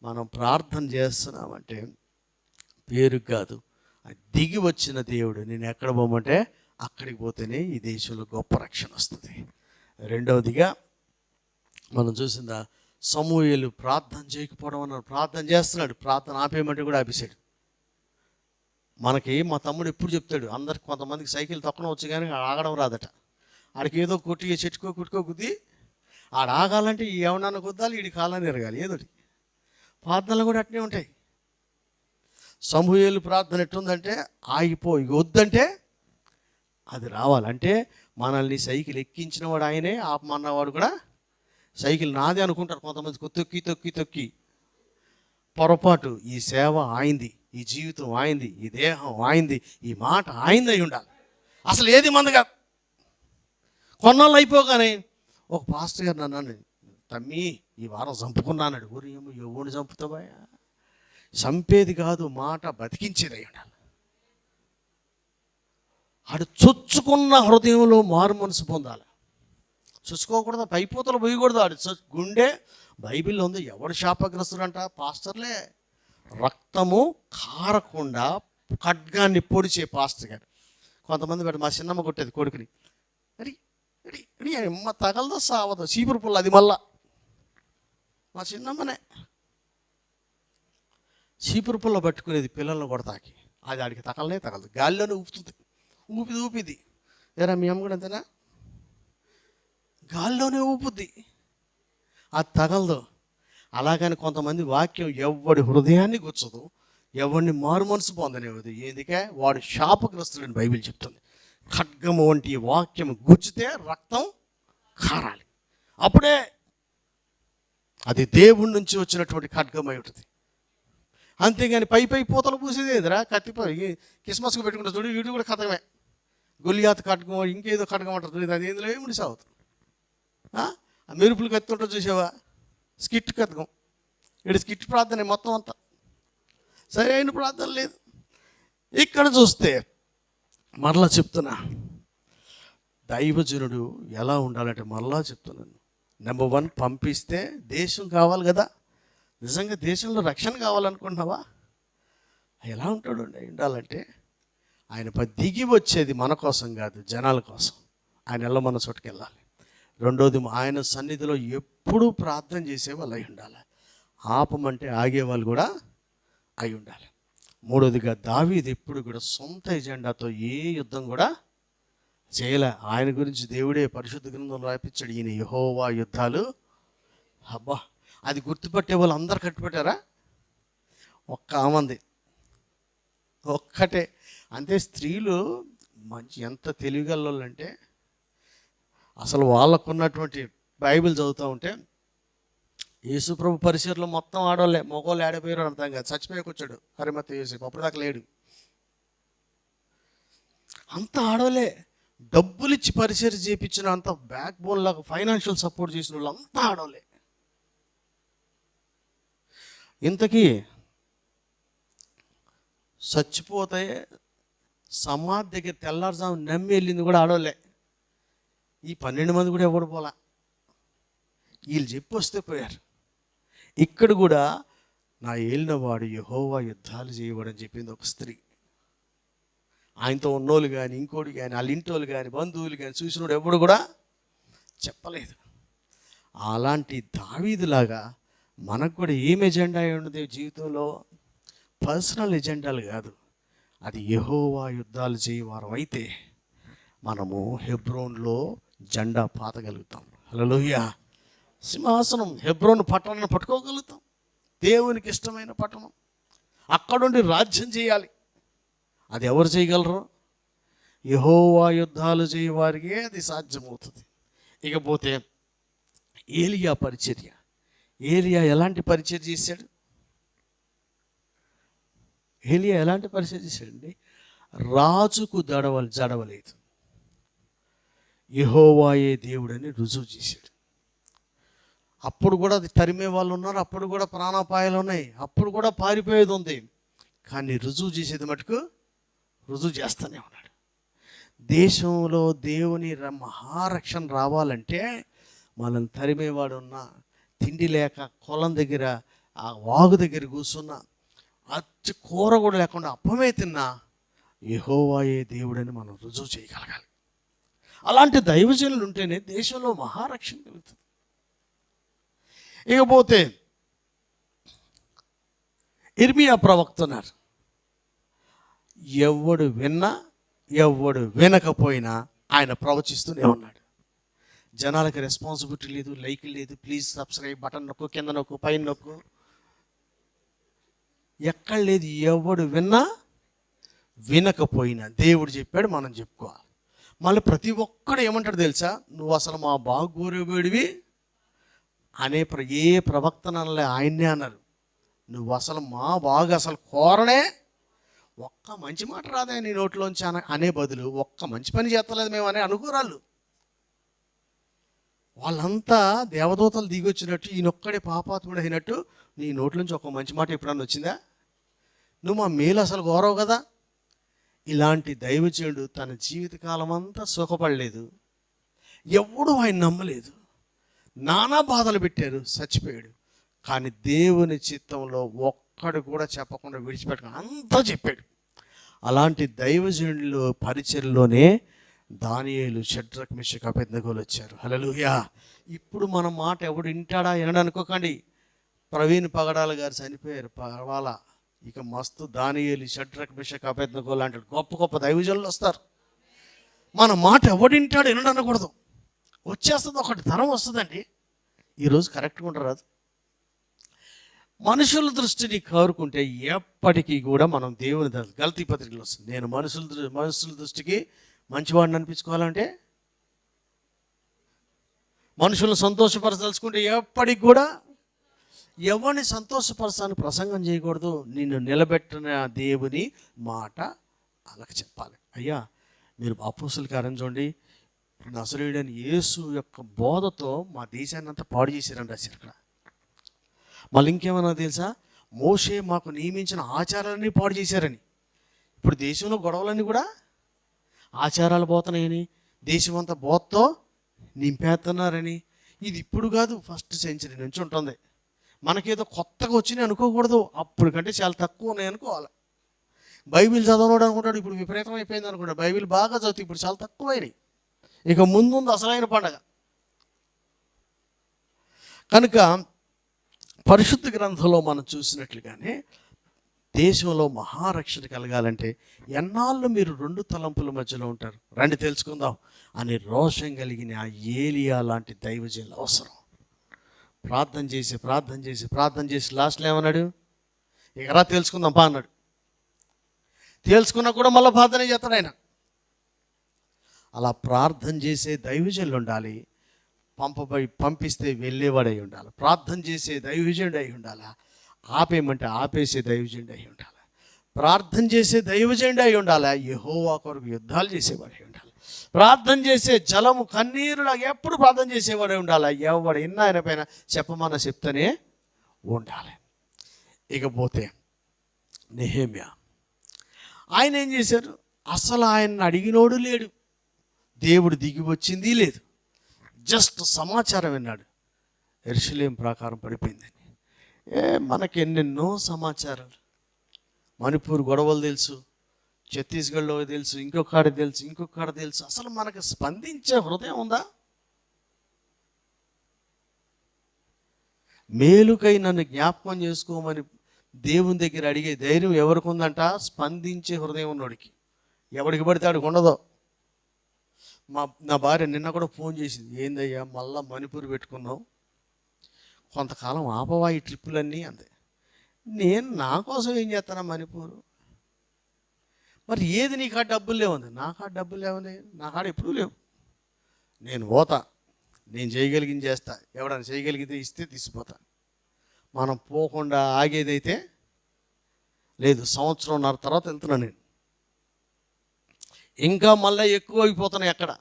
మనం ప్రార్థన చేస్తున్నామంటే పేరు కాదు, దిగి వచ్చిన దేవుడు నేను ఎక్కడ పోమంటే అక్కడికి పోతేనే ఈ దేశంలో గొప్ప రక్షణ వస్తుంది. రెండవదిగా మనం చూసిందా, సమూయేలు ప్రార్థన చేయకపోవడం అన్నాడు. ప్రార్థన చేస్తున్నాడు, ప్రార్థన ఆపేయమంటే కూడా ఆపేశాడు. మనకి మా తమ్ముడు ఎప్పుడు చెప్తాడు, అందరికి కొంతమందికి సైకిల్ తొక్కడం వచ్చు కానీ ఆగడం రాదట. ఆడికి ఏదో కొట్టి చెట్టుకో గుద్ది ఆడ ఆగాలంటే ఏమన్నా గుద్దాలి, వీడి కాలాన్ని ఎరగాలి ఏదోటి. ప్రార్థనలు కూడా అట్నే ఉంటాయి. సమూయేలు ప్రార్థన ఎట్టుందంటే ఆగిపోయి వద్దంటే అది రావాలంటే మనల్ని సైకిల్ ఎక్కించిన వాడు ఆయనే, ఆపమన్నవాడు కూడా సైకిల్ నాదే అనుకుంటారు కొంతమంది, తొక్కి పొరపాటు. ఈ సేవ ఆయింది, ఈ జీవితం ఆయింది, ఈ దేహం ఆయింది, ఈ మాట ఆయింది అయి ఉండాలి. అసలు ఏది మందగా కొన్నాళ్ళు అయిపోగానే ఒక పాస్టర్ గారు నన్ను, తమ్మి ఈ వారం చంపుకున్నాడు. ఊరి ఏమో ఎవరిని చంపుతావా? చంపేది కాదు, మాట బతికించేది అయి ఉండాలి. ఆడు చొచ్చుకున్న హృదయంలో మారు మనసు పొందాలి. చూసుకోకూడదు, పైపోతలు పోయకూడదు. ఆడు గుండె బైబిల్లో ఉంది. ఎవడు శాపగ్రస్తుడంట? పాస్టర్లే. రక్తము కారకుండా ఖడ్గాన్ని పొడిచే పాస్టర్ గారు. కొంతమంది పెట్టి మా చిన్నమ్మ కొట్టేది కొడుకుని, అడి అడి అడి అమ్మ తగలదో సావదో చీపురు పుల్ల, అది మళ్ళా మా చిన్నమ్మనే చీపురు పుల్ల పట్టుకునేది పిల్లలను కొడతాకి. అది ఆడికి తగలదు, గాలిలోనే ఊపుతుంది, ఊపిది. ఏరా మీ అమ్మ కూడా అంతేనా? గాల్లోనే ఊపుద్ది, అది తగలదు. అలాగని కొంతమంది వాక్యం ఎవడి హృదయాన్ని గుచ్చదు, ఎవడిని మారు మనసు పొందనేది. ఎందుకే? వాడు శాపగ్రస్తుడని బైబిల్ చెప్తుంది. ఖడ్గము వంటి వాక్యం గుచ్చితే రక్తం కారాలి, అప్పుడే అది దేవుడి నుంచి వచ్చినటువంటి ఖడ్గమై ఉంటుంది. అంతేగాని పై పూతలు పూసేది ఏదిరా? కత్తిపై క్రిస్మస్కి పెట్టుకుంటే చూడు, వీడు కూడా ఖడ్గమే. గొలియాత్ ఖడ్గం, ఇంకేదో ఖడ్గం అంటారు, అది ఏందులో ఏమిటి సాగుతుంది. మెరుపులు కత్తుంటో చూసావా? స్కిట్ ఖడ్గం. ఇక్కడ స్కిట్ ప్రార్థన మొత్తం అంతా, సరైన ప్రార్థన లేదు. ఇక్కడ చూస్తే మరలా చెప్తున్నా, దైవజనుడు ఎలా ఉండాలంటే మరలా చెప్తున్నాను. నెంబర్ 1, పంపిస్తే దేశం కావాలి కదా. నిజంగా దేశంలో రక్షణ కావాలనుకుంటున్నావా? ఎలా ఉంటాడు ఉండాలంటే ఆయన దిగి వచ్చేది మన కోసం కాదు, జనాల కోసం. ఆయన ఎలా మన చోటుకి వెళ్ళాలి. రెండోది, ఆయన సన్నిధిలో ఎప్పుడూ ప్రార్థన చేసేవాళ్ళు అయి ఉండాలి. ఆపమంటే ఆగేవాళ్ళు కూడా అయి ఉండాలి. మూడోదిగా, దావీదు ఎప్పుడు కూడా సొంత ఎజెండాతో ఏ యుద్ధం కూడా చేయలే. ఆయన గురించి దేవుడే పరిశుద్ధ గ్రంథంలో రాయించాడు, ఈయన యెహోవా యుద్ధాలు. అబ్బా, అది గుర్తుపట్టే వాళ్ళు అందరు కట్టుపెట్టారా? ఒక్క ఆమంది ఒక్కటే. అంతే. స్త్రీలు మంచి ఎంత తెలివిగలంటే, అసలు వాళ్ళకున్నటువంటి బైబిల్ చదువుతూ ఉంటే యేసుప్రభు పరిసరలో మొత్తం ఆడవాళ్ళే, మగవాళ్ళు ఆడిపోయారు అర్థం కాదు. చచ్చిపోయాక వచ్చాడు అరిమత్తయి యోసేపు, అప్పటిదాకా లేడు. అంత ఆడవాళ్ళే. డబ్బులు ఇచ్చి పరిచయం చేయించిన అంత బ్యాక్ బోన్ లాగా ఫైనాన్షియల్ సపోర్ట్ చేసిన వాళ్ళు అంతా ఆడవాళ్ళే. ఇంతకీ చచ్చిపోతే సమాధి దగ్గర తెల్లారుజాము నమ్మి వెళ్ళింది కూడా ఆడవాళ్ళే. ఈ 12 మంది కూడా ఎవడు పోలా, వీళ్ళు చెప్పి వస్తే పోయారు. ఇక్కడ కూడా నా ఏలినవాడు యెహోవా యుద్ధాలు చేయవాడని చెప్పింది ఒక స్త్రీ. ఆయనతో ఉన్నోళ్ళు కానీ ఇంకోటి కానీ వాళ్ళ ఇంటోళ్ళు కానీ బంధువులు కానీ చూసినోడు ఎవడు కూడా చెప్పలేదు. అలాంటి దావీదులాగా మనకు కూడా ఏం ఎజెండా ఉండదు జీవితంలో, పర్సనల్ ఎజెండాలు కాదు, అది యెహోవా యుద్ధాలు చేయవారం అయితే మనము హెబ్రోన్లో జెండా పాతగలుగుతాం. హల్లెలూయా. సింహాసనం హెబ్రోన్ పట్టణాన్ని పట్టుకోగలుగుతాం. దేవునికి ఇష్టమైన పట్టణం, అక్కడుండి రాజ్యం చేయాలి. అది ఎవరు చేయగలరు? యెహోవా యుద్ధాలు చేయవారికే అది సాధ్యమవుతుంది. ఇకపోతే ఏలియా పరిచర్య. ఏలియా ఎలాంటి పరిచర్య చేశాడు? ఏలియా ఎలాంటి పరిచర్య చేశాడండి? రాజుకు జడవలేదు, యెహోవాయే దేవుడని రుజువు చేశాడు. అప్పుడు కూడా అది తరిమే వాళ్ళు ఉన్నారు, అప్పుడు కూడా ప్రాణాపాయాలు ఉన్నాయి, అప్పుడు కూడా పారిపోయేది ఉంది. కానీ రుజువు చేసేది మటుకు రుజువు చేస్తూనే ఉన్నాడు. దేశంలో దేవుని మహారక్షణ రావాలంటే మనల్ని తరిమేవాడు ఉన్నా, తిండి లేక పొలం దగ్గర ఆ వాగు దగ్గర కూర్చున్నా, అచ్చి కూర కూడా లేకుండా అప్పమే తిన్నా యెహోవాయే దేవుడని మనం రుజువు చేయగలగాలి. అలాంటి దైవజనులు ఉంటేనే దేశంలో మహారక్షణ కలుగుతుంది. ఇకపోతే ఇర్మియా ప్రవక్త ఉన్నారు. ఎవడు విన్నా ఎవడు వినకపోయినా ఆయన ప్రవచిస్తూనే ఉన్నాడు. జనాలకు రెస్పాన్సిబిలిటీ లేదు, లైక్ లేదు, ప్లీజ్ సబ్స్క్రైబ్ బటన్ నొక్కు, కింద నొక్కు, పైన నొక్కు, ఎక్కడ లేదు. ఎవడు విన్నా వినకపోయినా దేవుడు చెప్పాడు, మనం చెప్పుకోవాలి. మళ్ళీ ప్రతి ఒక్కడు ఏమంటాడు తెలుసా? నువ్వు అసలు మా బాగోరేవేడివి అనే ఏ ప్రవక్తనలే ఆయన్నే అన్నారు. నువ్వు అసలు మా బాగా అసలు కోరనే, ఒక్క మంచి మాట రాదే నీ నోట్లోంచి అనే బదులు ఒక్క మంచి పని చేస్తలేదు మేము అనే అనుకోరాళ్ళు. వాళ్ళంతా దేవదూతలు దిగొచ్చినట్టు ఈయనొక్కడే పాపాత్ముడు అయినట్టు నీ నోట్లోంచి ఒక మంచి మాట ఎప్పుడన్నా వచ్చిందా? నువ్వు మా మేలు అసలు కోరవు కదా. ఇలాంటి దైవజనుడు తన జీవితకాలం అంతా సుఖపడలేదు, ఎవడు ఆయన నమ్మలేదు, నానా బాధలు పెట్టారు, చచ్చిపోయాడు. కానీ దేవుని చిత్తంలో ఒక్కడు కూడా చెప్పకుండా విడిచిపెట్టకుండా అంతా చెప్పాడు. అలాంటి దైవజనులు పరిచర్లోనే దానియేలు, షడ్రక్, మెషక్, అబేద్నెగోలు వచ్చారు. హల్లెలూయా. ఇప్పుడు మన మాట ఎవడు వింటాడా వినడా అనుకోకండి. ప్రవీణ్ పగడాల గారు చనిపోయారు, పర్వాలా. ఇక మస్తు దానియేలు, షడ్రక్, మెషక్, అబేద్నెగో లాంటి గొప్ప గొప్ప దైవజనులు వస్తారు. మన మాట ఎవడు వింటాడు వినడం అనకూడదు. వచ్చేస్తుంది, ఒకటి తరం వస్తుందండి. ఈరోజు కరెక్ట్గా ఉండరాదు. మనుషుల దృష్టిని కోరుకుంటే ఎప్పటికీ కూడా మనం దేవుని గల్తీ పత్రికలు వస్తుంది. నేను మనుషుల దృష్టికి మంచివాడిని అనిపించుకోవాలంటే, మనుషులను సంతోషపరచదలుచుకుంటే ఎప్పటికి కూడా ఎవరిని సంతోషపరచాలని ప్రసంగం చేయకూడదు. నిన్ను నిలబెట్టిన దేవుని మాట అలాగ చెప్పాలి. అయ్యా మీరు అపోస్తలుల కార్యం చూడండి, నజరేయుడైన యేసు యొక్క బోధతో మా దేశాన్ని అంతా పాడు చేశారని రాశారు ఇక్కడ. మళ్ళీ ఇంకేమన్నా తెలుసా? మోషే మాకు నియమించిన ఆచారాలన్నీ పాడు చేశారని. ఇప్పుడు దేశంలో గొడవలన్నీ కూడా ఆచారాలు పోతున్నాయని, దేశం అంతా బోధతో నింపేస్తున్నారని. ఇది ఇప్పుడు కాదు, ఫస్ట్ సెంచరీ నుంచి ఉంటుంది. మనకేదో కొత్తగా వచ్చినాయి అనుకోకూడదు, అప్పుడు కంటే చాలా తక్కువ ఉన్నాయి అనుకోవాలి. బైబిల్ చదవనోడు అనుకుంటాడు ఇప్పుడు విపరీతం అయిపోయింది అనుకుంటాడు. బైబిల్ బాగా చదివితే ఇప్పుడు చాలా తక్కువైనాయి. ఇక ముందు అసలైన పండగ. కనుక పరిశుద్ధ గ్రంథంలో మనం చూసినట్లుగానే దేశంలో మహారక్షణ కలగాలంటే ఎన్నాళ్ళు మీరు రెండు తలంపుల మధ్యలో ఉంటారు, రండి తెలుసుకుందాం అని రోషం కలిగిన ఆ ఏలియా లాంటి దైవజనులు అవసరం. ప్రార్థన చేసి లాస్ట్లో ఏమన్నాడు? ఇకరా తెలుసుకుందాం పా అన్నాడు. తెలుసుకున్నా కూడా మళ్ళీ ప్రార్థన చేస్తాడు ఆయన. అలా ప్రార్థన చేసే దైవజనులు ఉండాలి. పంపిస్తే వెళ్ళేవాడై ఉండాలి. ప్రార్థన చేసే దైవజనుడు అయి ఉండాలి. ఆపేయమంటే ఆపేసే దైవజనుడు అయి ఉండాలి. ప్రార్థన చేసే దైవజనుడు అయి ఉండాలి. యెహోవా కొరకు యుద్ధాలు చేసేవాడు అయి ఉండాలి. ప్రార్థన చేసే జలము కన్నీరులాగా ఎప్పుడు ప్రార్థన చేసేవాడే ఉండాలి. ఎవడు ఎన్న ఆయన పైన చెప్పమన్న చెప్తూనే ఉండాలి. ఇకపోతే నెహెమ్యా, ఆయన ఏం చేశారు? అసలు ఆయన అడిగినోడు లేడు, దేవుడు దిగి వచ్చింది లేదు, జస్ట్ సమాచారం విన్నాడు యెరూషలేము ప్రాకారం పడిపోయిందని. మనకి ఎన్నెన్నో సమాచారాలు, మణిపూర్ గొడవలు తెలుసు, ఛత్తీస్గఢ్లో తెలుసు, ఇంకొకటి తెలుసు. అసలు మనకు స్పందించే హృదయం ఉందా? మేలుకై నన్ను జ్ఞాపకం చేసుకోమని దేవుని దగ్గర అడిగే ధైర్యం ఎవరికి ఉందంట? స్పందించే హృదయం ఉన్నోడికి. ఎవడికి పడితే ఉండదో. నా భార్య నిన్న కూడా ఫోన్ చేసింది, ఏందయ్యా మళ్ళా మణిపూర్ పెట్టుకున్నావు, కొంతకాలం ఆపవా ఈ ట్రిప్పులన్నీ అంతే. నేను నా కోసం ఏం చేస్తానా మణిపూర్? మరి ఏది నీ కాడ డబ్బులు లేవుంది, నా కాడ డబ్బులు లేవుంది, నా కాడ ఎప్పుడూ లేవు. నేను పోతా, నేను చేయగలిగింది చేస్తా, ఎవడన్నా చేయగలిగితే ఇస్తే తీసిపోతా. మనం పోకుండా ఆగేదైతే లేదు. సంవత్సరంన్నర తర్వాత వెళ్తున్నా నేను, ఇంకా మళ్ళీ ఎక్కువ అయిపోతున్నాయి. ఎక్కడ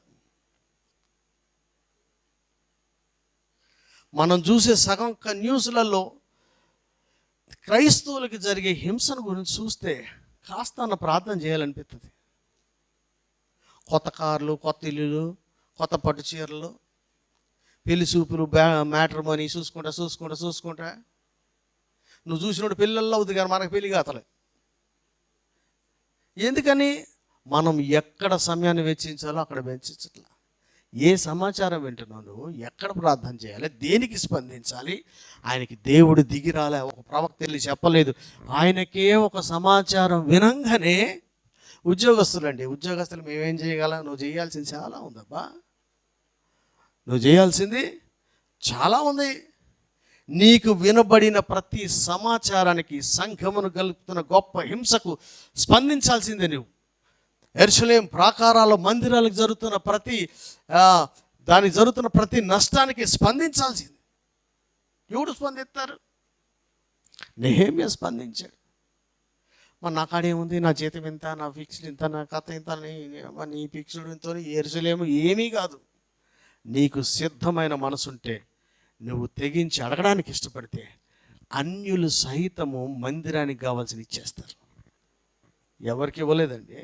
మనం చూసే సగం న్యూస్లలో క్రైస్తవులకి జరిగే హింసను గురించి చూస్తే కాస్త ప్రార్థన చేయాలనిపిస్తుంది. కొత్త కార్లు, కొత్త ఇల్లులు, కొత్త పట్టు చీరలు, పెళ్లి చూపులు, మ్యాట్రిమోనీ చూసుకుంటా నువ్వు చూసినప్పుడు పెళ్ళల్లో అవుతుంది, కానీ మనకు పెళ్లి కాతలే. ఎందుకని? మనం ఎక్కడ సమయాన్ని వెచ్చించాలో అక్కడ వెచ్చించట్లా. ఏ సమాచారం వింటున్నావు నువ్వు, ఎక్కడ ప్రార్థన చేయాలి, దేనికి స్పందించాలి? ఆయనకి దేవుడు దిగి రాలే, ఒక ప్రవక్త వెళ్ళి చెప్పలేదు. ఆయనకే ఒక సమాచారం వినంగానే ఉద్యోగస్తులు మేమేం చేయగలం? నువ్వు చేయాల్సింది చాలా ఉందబ్బా, నువ్వు చేయాల్సింది చాలా ఉంది. నీకు వినబడిన ప్రతి సమాచారానికి, సంఘమును కలుపుతున్న గొప్ప హింసకు స్పందించాల్సిందే నువ్వు. యెరూషలేము ప్రాకారాల మందిరాలకు జరుగుతున్న ప్రతి నష్టానికి స్పందించాల్సింది. ఎవడు స్పందిస్తారు? నెహెమ్యా స్పందించాడు. మరి నా కాడేముంది, నా జీతం ఇంత, నా ఫిక్స్డ్ ఇంత, నా కథ ఇంత, నీ ఫిక్స్డ్ ఇంత, యెరూషలేము ఏమీ కాదు. నీకు సిద్ధమైన మనసుంటే, నువ్వు తెగించి అడగడానికి ఇష్టపడితే అన్యులు సహితము మందిరానికి కావాల్సిన ఇచ్చేస్తారు. ఎవరికి ఇవ్వలేదండి,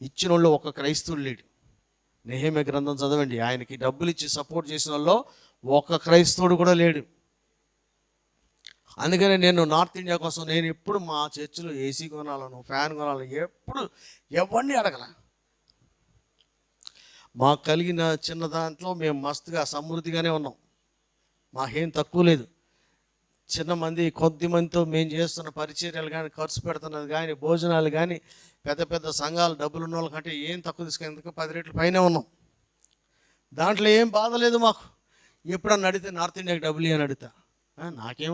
ఇచ్చిన వాళ్ళు ఒక క్రైస్తవుడు లేడు. నెహెమ్యా గ్రంథం చదవండి, ఆయనకి డబ్బులు ఇచ్చి సపోర్ట్ చేసిన వాళ్ళు ఒక క్రైస్తవుడు కూడా లేడు. అందుకనే నేను నార్త్ ఇండియా కోసం నేను ఎప్పుడు మా చర్చిలో ఏసీ కొనాలను, ఫ్యాన్ కొనాలను ఎప్పుడు ఎవరిని అడగల. మాకు కలిగిన చిన్న దాంట్లో మేము మస్తుగా సమృద్ధిగానే ఉన్నాం, మాకేం తక్కువ లేదు. కొద్ది మందితో మేము చేస్తున్న పరిచర్యలు కానీ, ఖర్చు పెడుతున్నది కానీ, భోజనాలు కానీ, పెద్ద సంఘాలు డబ్బులు ఉన్న వాళ్ళకంటే ఏం తక్కువ తీసుకునేందుకు 10 రెట్లు పైనే ఉన్నాం. దాంట్లో ఏం బాధ లేదు మాకు. ఎప్పుడన్నా అడిగితే నార్త్ ఇండియాకి డబ్బులు అని అడుగుతా, నాకేం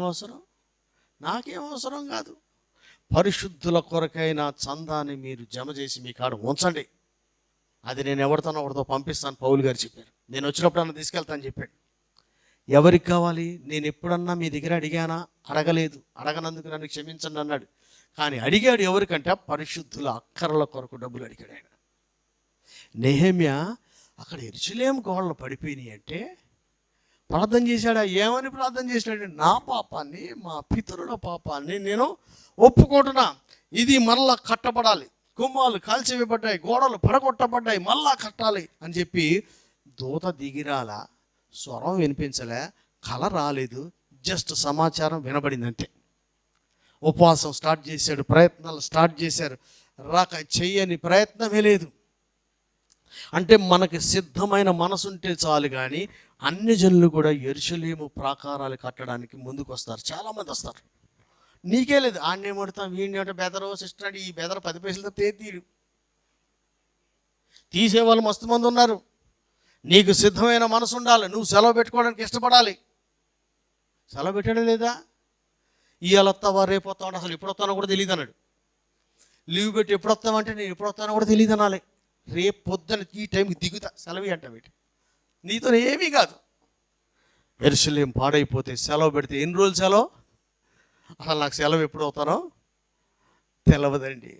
అవసరం కాదు. పరిశుద్ధుల కొరకైన చందాన్ని మీరు జమ చేసి మీ కాడ ఉంచండి, అది నేను ఎవరితో పంపిస్తాను పౌలు గారు చెప్పారు. నేను వచ్చినప్పుడు తీసుకెళ్తాను చెప్పాడు. ఎవరికి కావాలి? నేను ఎప్పుడన్నా మీ దగ్గర అడిగానా? అడగలేదు, అడగనందుకు నన్ను క్షమించండి అన్నాడు. కానీ అడిగాడు ఎవరికంటే పరిశుద్ధుల అక్కరల కొరకు డబ్బులు అడిగాడు ఆయన. నెహెమ్యా అక్కడ యెరూషలేము గోడలు పడిపోయినాయి అంటే ప్రార్థన చేశాడా? ఏమని ప్రార్థన చేశాడు? నా పాపాన్ని, మా పితరుల పాపాన్ని నేను ఒప్పుకుంటున్నా, ఇది మరలా కట్టబడాలి, గుమ్మాలు కాల్చివేయబడ్డాయి, గోడలు పడగొట్టబడ్డాయి, మళ్ళా కట్టాలి అని చెప్పి దూత దిగిరాలా, స్వరం వినిపించలే, కల రాలేదు, జస్ట్ సమాచారం వినబడింది అంతే. ఉపవాసం స్టార్ట్ చేశాడు, ప్రయత్నాలు స్టార్ట్ చేశారు, చెయ్యని ప్రయత్నమే లేదు. అంటే మనకి సిద్ధమైన మనసుంటే చాలు. కానీ అన్ని జనులు కూడా యెరూషలేము ప్రాకారాలు కట్టడానికి ముందుకు వస్తారు, చాలామంది వస్తారు. నీకే లేదు, ఆడనేమడతాం, వీడిని బెదరో సిస్టర్, ఈ బెదర 10 పైసలతో తీరు తీసేవాళ్ళు మస్తు మంది ఉన్నారు. నీకు సిద్ధమైన మనసు ఉండాలి, నువ్వు సెలవు పెట్టుకోవడానికి ఇష్టపడాలి. సెలవు పెట్టాడే లేదా? ఇవాళ వస్తావా, రేపు వస్తావు, అసలు ఎప్పుడు వస్తానో కూడా తెలియదు అన్నాడు. లీవ్ పెట్టి ఎప్పుడు వస్తామంటే నేను ఎప్పుడు వస్తానో కూడా తెలియదు అనాలి. రేపు పొద్దున ఈ టైంకి దిగుతా, సెలవు అంట పెట్టి, నీతో ఏమీ కాదు. యెరూషలేము పాడైపోతే సెలవు పెడితే ఎన్ని రోజులు సెలవు? అసలు నాకు సెలవు ఎప్పుడు అవుతానో తెలవదండి.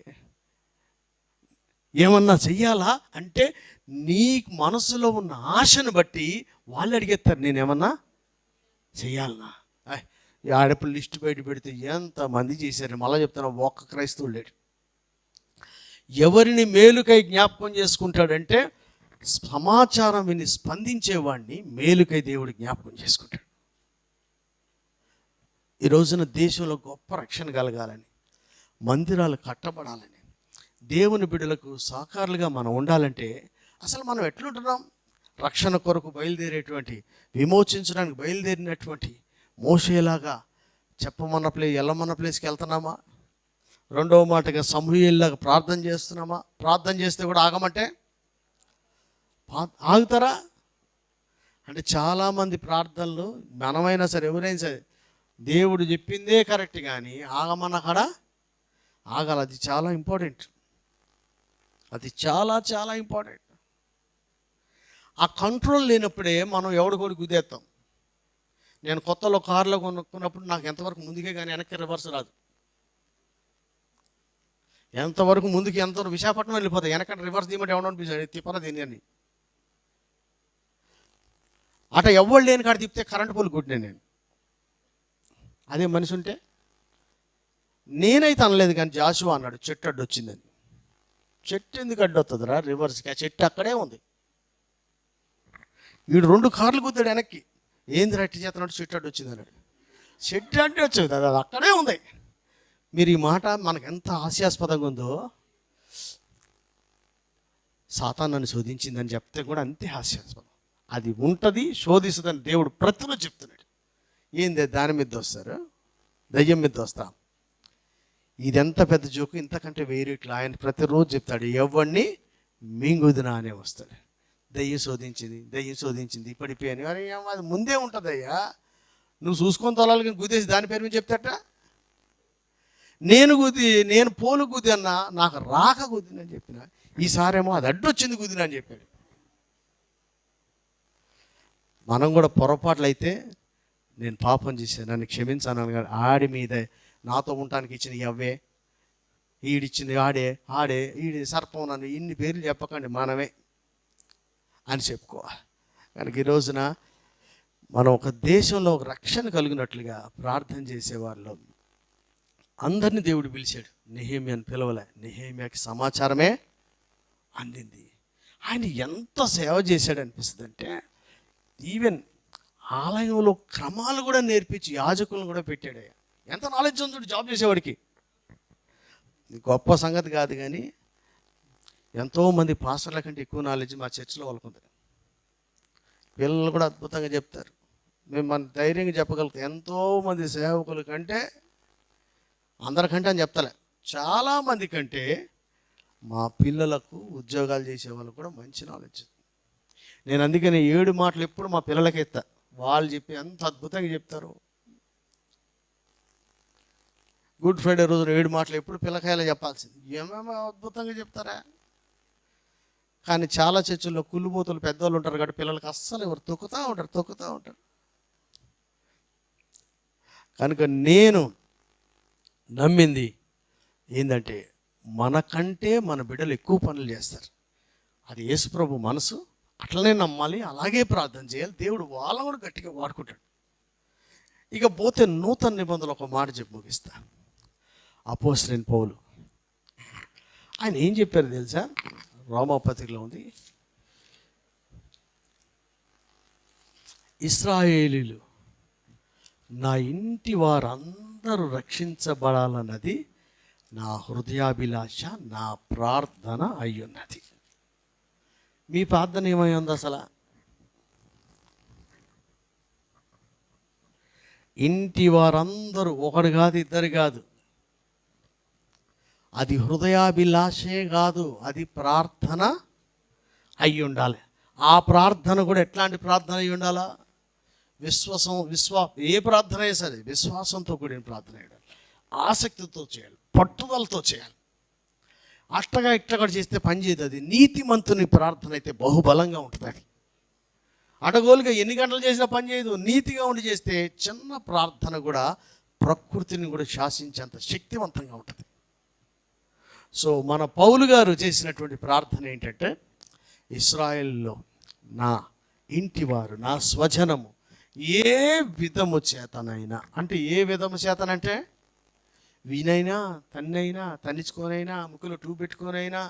ఏమన్నా చెయ్యాలా అంటే నీ మనసులో ఉన్న ఆశను బట్టి వాళ్ళు అడిగేస్తారు, నేనేమన్నా చెయ్యాలనా. ఈ ఆడపిల్ల లిస్ట్ బయట పెడితే ఎంతమంది చేశారు. మళ్ళీ చెప్తాను, ఒక్క క్రైస్తవుడు లేడు. ఎవరిని మేలుకై జ్ఞాపకం చేసుకుంటాడంటే సమాచారం విని స్పందించేవాడిని మేలుకై దేవుడు జ్ఞాపకం చేసుకుంటాడు. ఈ రోజున దేశంలో గొప్ప రక్షణ కలగాలని, మందిరాలు కట్టబడాలని, దేవుని బిడ్డలకు సహకారులుగా మనం ఉండాలంటే అసలు మనం ఎట్లుంటున్నాం? రక్షణ కొరకు బయలుదేరేటువంటి, విమోచించడానికి బయలుదేరినటువంటి మోషేలాగా చెప్పమన్న వెళ్ళమన్న ప్లేస్కి వెళ్తున్నామా? రెండవ మాటగా సమూయేలులాగా ప్రార్థన చేస్తున్నామా? ప్రార్థన చేస్తే కూడా ఆగమంటే ఆగుతారా? అంటే చాలామంది ప్రార్థనలు మనమైనా సరే, ఎవరైనా సరే, దేవుడు చెప్పిందే కరెక్ట్, కానీ ఆగమన్న కాడ ఆగాలి. అది చాలా ఇంపార్టెంట్. అది చాలా చాలా ఇంపార్టెంట్. ఆ కంట్రోల్ లేనప్పుడే మనం ఎవడికోడి గుద్దేస్తాం. నేను కొత్తలో కారులో కొనుక్కున్నప్పుడు నాకు ఎంతవరకు ముందుకే కానీ వెనక్కి రివర్స్ రాదు. ఎంతవరకు ముందుకి ఎంతవరకు విశాఖపట్నం వెళ్ళిపోతాయి, వెనక రివర్స్ తీయమంటే ఎవడో తిప్పరా దీన్ని అని. అట ఎవరు లేని కాడ తిప్పితే కరెంటు పోలు కొట్టినాను నేను. అదే మనిషి ఉంటే నేనైతే అనలేదు, కానీ జాషువా అన్నాడు చెట్టు అడ్డు వచ్చిందని. చెట్టు ఎందుకు అడ్డు వస్తుందిరా రివర్స్కి? ఆ చెట్టు అక్కడే ఉంది. వీడు 2 కార్లు కుద్దాడు వెనక్కి. ఏంది రెట్టి చేతనాడు, చెట్టు అడ్డు వచ్చింది అన్నాడు. చెట్టు అంటే వచ్చింది, అది అక్కడే ఉంది. మీరు ఈ మాట మనకు ఎంత హాస్యాస్పదంగా ఉందో, సాతాను నన్ను శోధించిందని చెప్తే కూడా అంతే హాస్యాస్పదం. అది ఉంటుంది, శోధిస్తుందని దేవుడు ప్రతిరోజు చెప్తున్నాడు. ఏంది దాని మీద వస్తారు, దయ్యం మీద వస్తాం. ఇదెంత పెద్ద జోకు, ఇంతకంటే వేరే ఇట్లా ఆయన ప్రతిరోజు చెప్తాడు, ఎవరిని మింగుదినా అనే వస్తాడు. దయ్యం శోధించింది పడిపోయాను. అరే అది ముందే ఉంటుంది అయ్యా, నువ్వు చూసుకొని తొలాలి, గుద్దేసి దాని పేరు మీద చెప్తాట. నేను పోలు గుద్ది అన్నా, నాకు రాక గుద్దినని చెప్పిన, ఈసారేమో అది అడ్డొచ్చింది గుద్దిన అని చెప్పాడు. మనం కూడా పొరపాట్లు అయితే, నేను పాపం చేశాను నన్ను క్షమించాను అనగాడు. ఆడి మీద నాతో ఉండటానికి ఇచ్చిన ఎవ్వే, ఈడిచ్చింది ఆడే ఈడి సర్పం, నన్ను ఇన్ని పేర్లు చెప్పకండి, మనమే అని చెప్పుకోవాలి. కనుక ఈ రోజున మనం ఒక దేశంలో ఒక రక్షణ కలిగినట్లుగా ప్రార్థన చేసేవాళ్ళు అందరినీ దేవుడు పిలిచాడు. నెహెమ్యాను పిలవలే, నెహెమ్యాకి సమాచారమే అందింది. ఆయన ఎంత సేవ చేశాడు అనిపిస్తుంది అంటే, ఈవెన్ ఆలయంలో క్రమాలు కూడా నేర్పించి యాజకులను కూడా పెట్టాడు. ఎంత నాలెడ్జ్ ఉందో జాబ్ చేసేవాడికి. గొప్ప సంగతి కాదు, కానీ ఎంతోమంది పాస్టర్ల కంటే ఎక్కువ నాలెడ్జ్ మా చర్చిలో వాళ్ళకుంది. పిల్లలు కూడా అద్భుతంగా చెప్తారు. మేము మన ధైర్యంగా చెప్పగలుగుతాం. ఎంతోమంది సేవకుల కంటే, అందరికంటే అని చెప్తలే, చాలామంది కంటే మా పిల్లలకు ఉద్యోగాలు చేసే వాళ్ళు కూడా మంచి నాలెడ్జ్. నేను అందుకని 7 మాటలు ఎప్పుడు మా పిల్లలకి ఎత్తా. వాళ్ళు చెప్పి ఎంత అద్భుతంగా చెప్తారు. గుడ్ ఫ్రైడే రోజు 7 మాటలు ఎప్పుడు పిల్లకాయలు చెప్పాల్సింది. ఏమేమో అద్భుతంగా చెప్తారా. కానీ చాలా చర్చల్లో కుళ్ళుబోతులు పెద్దవాళ్ళు ఉంటారు కాబట్టి పిల్లలకి అస్సలు ఎవరు తొక్కుతూ ఉంటారు. కనుక నేను నమ్మింది ఏంటంటే, మనకంటే మన బిడ్డలు ఎక్కువ పనులు చేస్తారు. అది యేసుప్రభు మనసు. అట్లనే నమ్మాలి, అలాగే ప్రార్థన చేయాలి. దేవుడు వాళ్ళని కూడా గట్టిగా వాడుకుంటాడు. ఇక పోతే నూతన నిబంధనలు ఒక మాట చెప్పి ముగిస్తా. అపోస్తలుడైన పౌలు ఆయన ఏం చెప్పారు తెలుసా? రోమాపత్రికలో ఉంది, ఇశ్రాయేలీయులు నా ఇంటి వారందరూ రక్షించబడాలన్నది నా హృదయాభిలాష, నా ప్రార్థన అయ్యున్నది. మీ ప్రార్థన ఏమై ఉంది అసలు? ఇంటి వారందరూ, ఒకడు కాదు, ఇద్దరు కాదు. అది హృదయాభిలాషే కాదు, అది ప్రార్థన అయి ఉండాలి. ఆ ప్రార్థన కూడా ఎట్లాంటి ప్రార్థన అయి ఉండాలా? ఏ ప్రార్థన అయినా సరే విశ్వాసంతో కూడిన ప్రార్థన అయ్యాలి, ఆసక్తితో చేయాలి, పట్టుదలతో చేయాలి. అట్టగా ఇట్టగా చేస్తే పని చేయదు. అది నీతిమంతుని ప్రార్థన అయితే బహుబలంగా ఉంటుంది. అది అడగోలుగా ఎన్ని గంటలు చేసినా పని చేయదు. నీతిగా ఉండి చేస్తే చిన్న ప్రార్థన కూడా ప్రకృతిని కూడా శాసించేంత శక్తివంతంగా ఉంటుంది. సో మన పౌలు గారు చేసినటువంటి ప్రార్థన ఏంటంటే, ఇశ్రాయేలులో నా ఇంటివారు, నా స్వజనము ఏ విధము చేతనైనా, అంటే ఏ విధము చేతనంటే వీనైనా తన్నైనా తన్నించుకోనైనా ముక్కులో ట్యూబ్ పెట్టుకోనైనా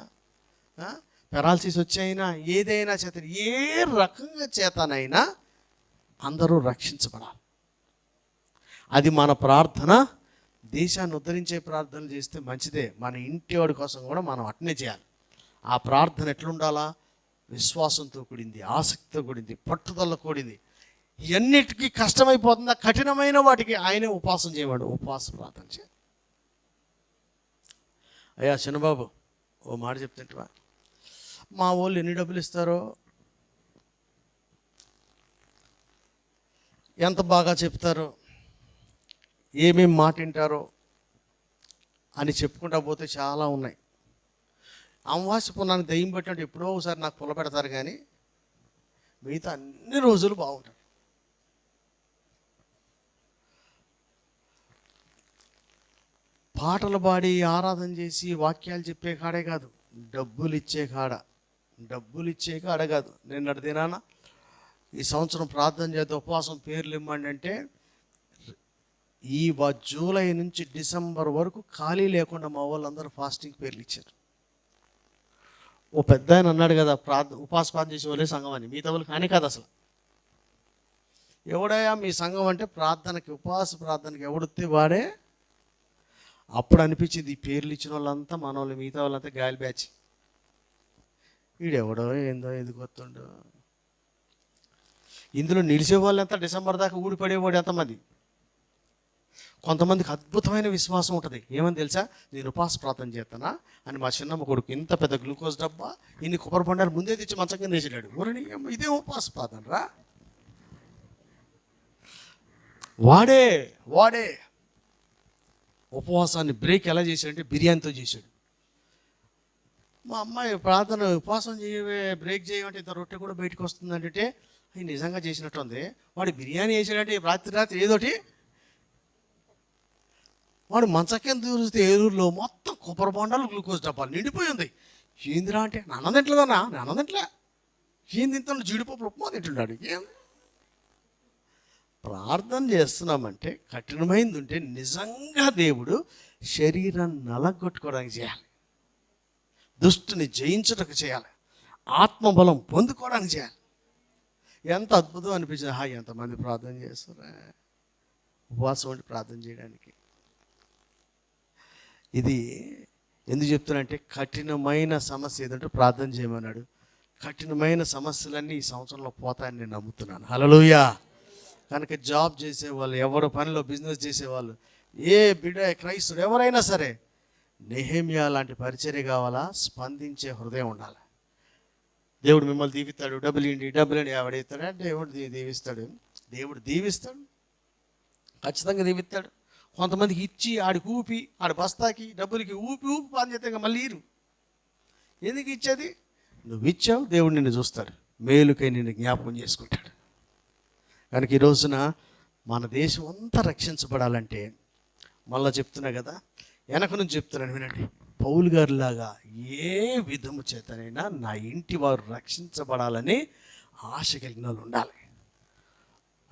పెరాలసిస్ వచ్చైనా ఏదైనా చేత ఏ రకంగా చేతనైనా అందరూ రక్షించబడాలి. అది మన ప్రార్థన. దేశాన్ని ఉద్ధరించే ప్రార్థనలు చేస్తే మంచిదే, మన ఇంటి వాడి కోసం కూడా మనం అట్నే చేయాలి. ఆ ప్రార్థన ఎట్లుండాలా? విశ్వాసంతో కూడింది, ఆసక్తితో కూడింది, పట్టుదల కూడింది. ఇవన్నిటికీ కష్టమైపోతుందా? కఠినమైన వాటికి ఆయనే ఉపవాసం చేయవాడు, ఉపవాస ప్రార్థన చేయాలి. అయ్యా చిన్నబాబు, ఓ మాట చెప్తుంటవా? మా వాళ్ళు ఎన్ని డబ్బులు ఇస్తారో, ఎంత బాగా చెప్తారో, ఏమేమి మాట వింటారో అని చెప్పుకుంటా పోతే చాలా ఉన్నాయి. అమావాస్య పున్నానికి దయ్యం పెట్టినట్టు ఎప్పుడో ఒకసారి నాకు పుల్ల పెడతారు, కానీ మిగతా అన్ని రోజులు బాగుంటారు. పాటలు పాడి ఆరాధన చేసి వాక్యాలు చెప్పే కాడే కాదు, డబ్బులు ఇచ్చే కాడ కాదు. నిన్నటి దినాన ఈ సంవత్సరం ప్రార్థన చేద్దాం, ఉపవాసం పేర్లు ఇవ్వండి అంటే ఈ జూలై నుంచి డిసెంబర్ వరకు ఖాళీ లేకుండా మా వాళ్ళందరూ ఫాస్టింగ్ పేర్లు ఇచ్చారు. ఓ పెద్ద ఆయన అన్నాడు కదా, ఉపవాస ప్రార్థన చేసే వాళ్ళే సంఘం అని. మిగతా వాళ్ళు కానీ కాదు అసలు. ఎవడయా మీ సంఘం అంటే ప్రార్థనకి, ఉపవాస ప్రార్థనకి ఎవడితే వాడే. అప్పుడు అనిపించింది ఈ పేర్లు ఇచ్చిన వాళ్ళంతా మన వాళ్ళు, మిగతా వాళ్ళంతా గాలి బ్యాచ్. వీడెవడో ఏందో ఎందుకు వస్తుండో. ఇందులో నిలిచే వాళ్ళంతా డిసెంబర్ దాకా ఊడిపడేవాడు ఎంతమంది. కొంతమందికి అద్భుతమైన విశ్వాసం ఉంటుంది. ఏమని తెలుసా? నేను ఉపవాస ప్రార్థన చేస్తానా అని మా చిన్నమ్మ కొడుకు ఇంత పెద్ద గ్లూకోజ్ డబ్బా ఇన్ని కొబ్బరి బండాలు ముందే తెచ్చి మంచం కింద వేసాడు. ఊరని ఇదే ఉపవాస ప్రార్థన రా. వాడే ఉపవాసాన్ని బ్రేక్ ఎలా చేశాడంటే బిర్యానీతో చేశాడు. మా అమ్మాయి ప్రార్థన ఉపవాసం చేయవే, బ్రేక్ చేయమంటే ఇంత రొట్టె కూడా బయటకు వస్తుందంటే అది నిజంగా చేసినట్టుంది. వాడు బిర్యానీ వేసాడంటే రాత్రి ఏదోటి. వాడు మంచక్కింద చూస్తే ఏలూరులో మొత్తం కొబ్బరి బొండాలు గ్లూకోజ్ డబ్బాలు నిండిపోయి ఉంది. ఏందిరా అంటే నాన్న తింటలేదన్నా, నాన్న తింటలే. ఏం తింటాను? జీడిపప్పులు ఉప్మా తింటున్నాడు. ఏం ప్రార్థన చేస్తున్నామంటే కఠినమైంది ఉంటే నిజంగా దేవుడు శరీరాన్ని నలగొట్టుకోవడానికి చేయాలి, దుష్టుని జయించుటకు చేయాలి, ఆత్మబలం పొందుకోవడానికి చేయాలి. ఎంత అద్భుతం అనిపించింది. ఎంతమంది ప్రార్థన చేస్తారా ఉపవాసం ఉండి ప్రార్థన చేయడానికి. ఇది ఎందుకు చెప్తున్నానంటే కఠినమైన సమస్య ఏదంటే ప్రార్థన చేయమన్నాడు. కఠినమైన సమస్యలన్నీ ఈ సంవత్సరంలో పోతాయని నేను నమ్ముతున్నాను. హల్లెలూయా. కనుక జాబ్ చేసేవాళ్ళు, ఎవరు పనిలో బిజినెస్ చేసేవాళ్ళు, ఏ బిడ్డ క్రైస్తుడు ఎవరైనా సరే నెహెమ్యా లాంటి పరిచర్య కావాలా? స్పందించే హృదయం ఉండాలి. దేవుడు మిమ్మల్ని దీవిస్తాడు. డబ్బులు ఎవడేస్తాడు? దేవుడు దీవిస్తాడు, ఖచ్చితంగా దీవిస్తాడు. కొంతమందికి ఇచ్చి ఆడికి ఊపి, ఆడి బస్తాకి డబ్బులకి ఊపి పని చేస్తే మళ్ళీ ఇరు. ఎందుకు ఇచ్చేది? నువ్వు ఇచ్చావు, దేవుడు నిన్ను చూస్తాడు, మేలుకై నిన్ను జ్ఞాపకం చేసుకుంటాడు. కనుక ఈ రోజున మన దేశం అంతా రక్షించబడాలంటే మళ్ళీ చెప్తున్నా కదా, వెనక నుంచి చెప్తున్నాను వినండి. పౌలు గారిలాగా ఏ విధము చేతనైనా నా ఇంటి వారు రక్షించబడాలని ఆశ కలిగిన వాళ్ళు ఉండాలి.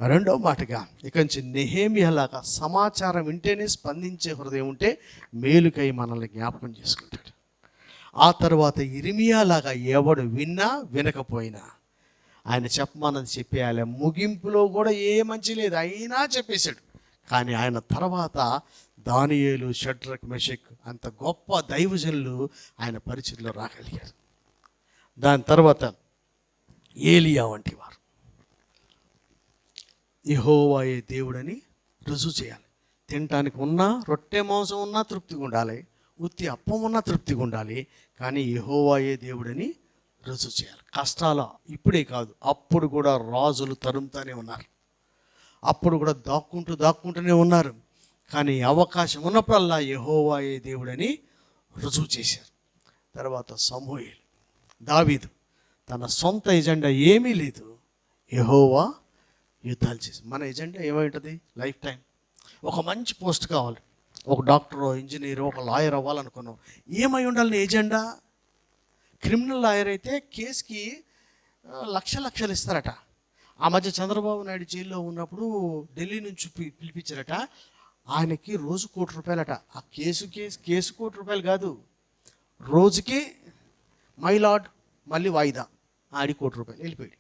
రెండో మాటగా ఇక నుంచి నెహెమ్యాలాగా సమాచారం వింటేనే స్పందించే హృదయం ఉంటే మేలుకై మనల్ని జ్ఞాపకం చేసుకుంటాడు. ఆ తర్వాత ఇర్మియాలాగా ఎవడు విన్నా వినకపోయినా ఆయన చెప్పమన్నది చెప్పేయాలి. ముగింపులో కూడా ఏ మంచి లేదు, అయినా చెప్పేశాడు. కానీ ఆయన తర్వాత దానియేలు, షడ్రక్, మెషక్ అంత గొప్ప దైవజనులు ఆయన పరిచయంలో రాగలిగారు. దాని తర్వాత ఏలియా వంటి వారు యెహోవాయే దేవుడని రుజువు చేయాలి. తినటానికి ఉన్నా, రొట్టె మాంసం ఉన్నా తృప్తిగా ఉండాలి, ఉత్తి అప్పం ఉన్నా తృప్తిగా ఉండాలి, కానీ యెహోవాయే దేవుడని రుజువు చేయాలి. కష్టాలు ఇప్పుడే కాదు, అప్పుడు కూడా రాజులు తరుముతానే ఉన్నారు, అప్పుడు కూడా దాక్కుంటూనే ఉన్నారు. కానీ అవకాశం ఉన్నప్పుడల్లా యెహోవాయే దేవుడని రుజువు చేశారు. తర్వాత సమూయేలు, దావీదు తన సొంత ఎజెండా ఏమీ లేదు, యెహోవా యుద్ధాలు చేసి. మన ఎజెండా ఏమైంటుంది? లైఫ్ టైం ఒక మంచి పోస్ట్ కావాలి, ఒక డాక్టరో, ఇంజనీరో, ఒక లాయర్ అవ్వాలనుకున్నాం. ఏమై ఉండాలి నీ ఎజెండా? క్రిమినల్ లాయర్ అయితే కేసుకి లక్షలు ఇస్తారట. ఆ మధ్య చంద్రబాబు నాయుడు జైల్లో ఉన్నప్పుడు ఢిల్లీ నుంచి పిలిపించారట. ఆయనకి రోజు ₹1,00,00,000. ఆ కేసు ₹1,00,00,000 కాదు, రోజుకి మైలాడ్ మళ్ళీ వాయిదా, ఆడి ₹1,00,00,000 వెళ్ళిపోయాడు.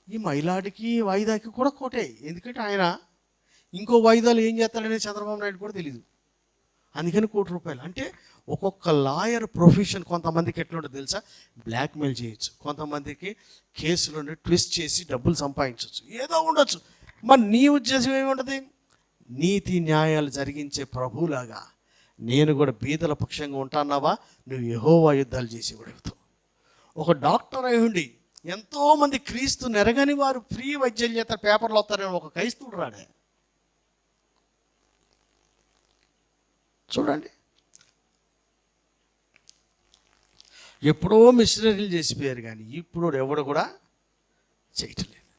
ఈ మైలాడికి వాయిదాకి కూడా కోటే, ఎందుకంటే ఆయన ఇంకో వాయిదాలు ఏం చేస్తాడనే చంద్రబాబు నాయుడు కూడా తెలియదు. అందుకని ₹1,00,00,000. అంటే ఒక్కొక్క లాయర్ ప్రొఫెషన్ కొంతమందికి ఎట్లా ఉంటుంది తెలుసా? బ్లాక్మెయిల్ చేయొచ్చు, కొంతమందికి కేసులను ట్విస్ట్ చేసి డబ్బులు సంపాదించవచ్చు, ఏదో ఉండొచ్చు. మరి నీ ఉద్దేశం ఏముంటుంది? నీతి న్యాయాలు జరిగించే ప్రభువులాగా నేను కూడా బీదల పక్షంగా ఉంటాన్నావా? నువ్వు యెహోవా యుద్ధాలు చేసేవాడుతావు. ఒక డాక్టర్ అయి ఉండి ఎంతోమంది క్రీస్తు నెరగని వారు ఫ్రీ వైద్యం చేస్తారు, పేపర్లో వస్తారని ఒక క్రైస్తవుడు రాడే. చూడండి, ఎప్పుడో మిషనరీలు చేసిపోయారు, కానీ ఇప్పుడు ఎవడు కూడా చేయటం లేదు.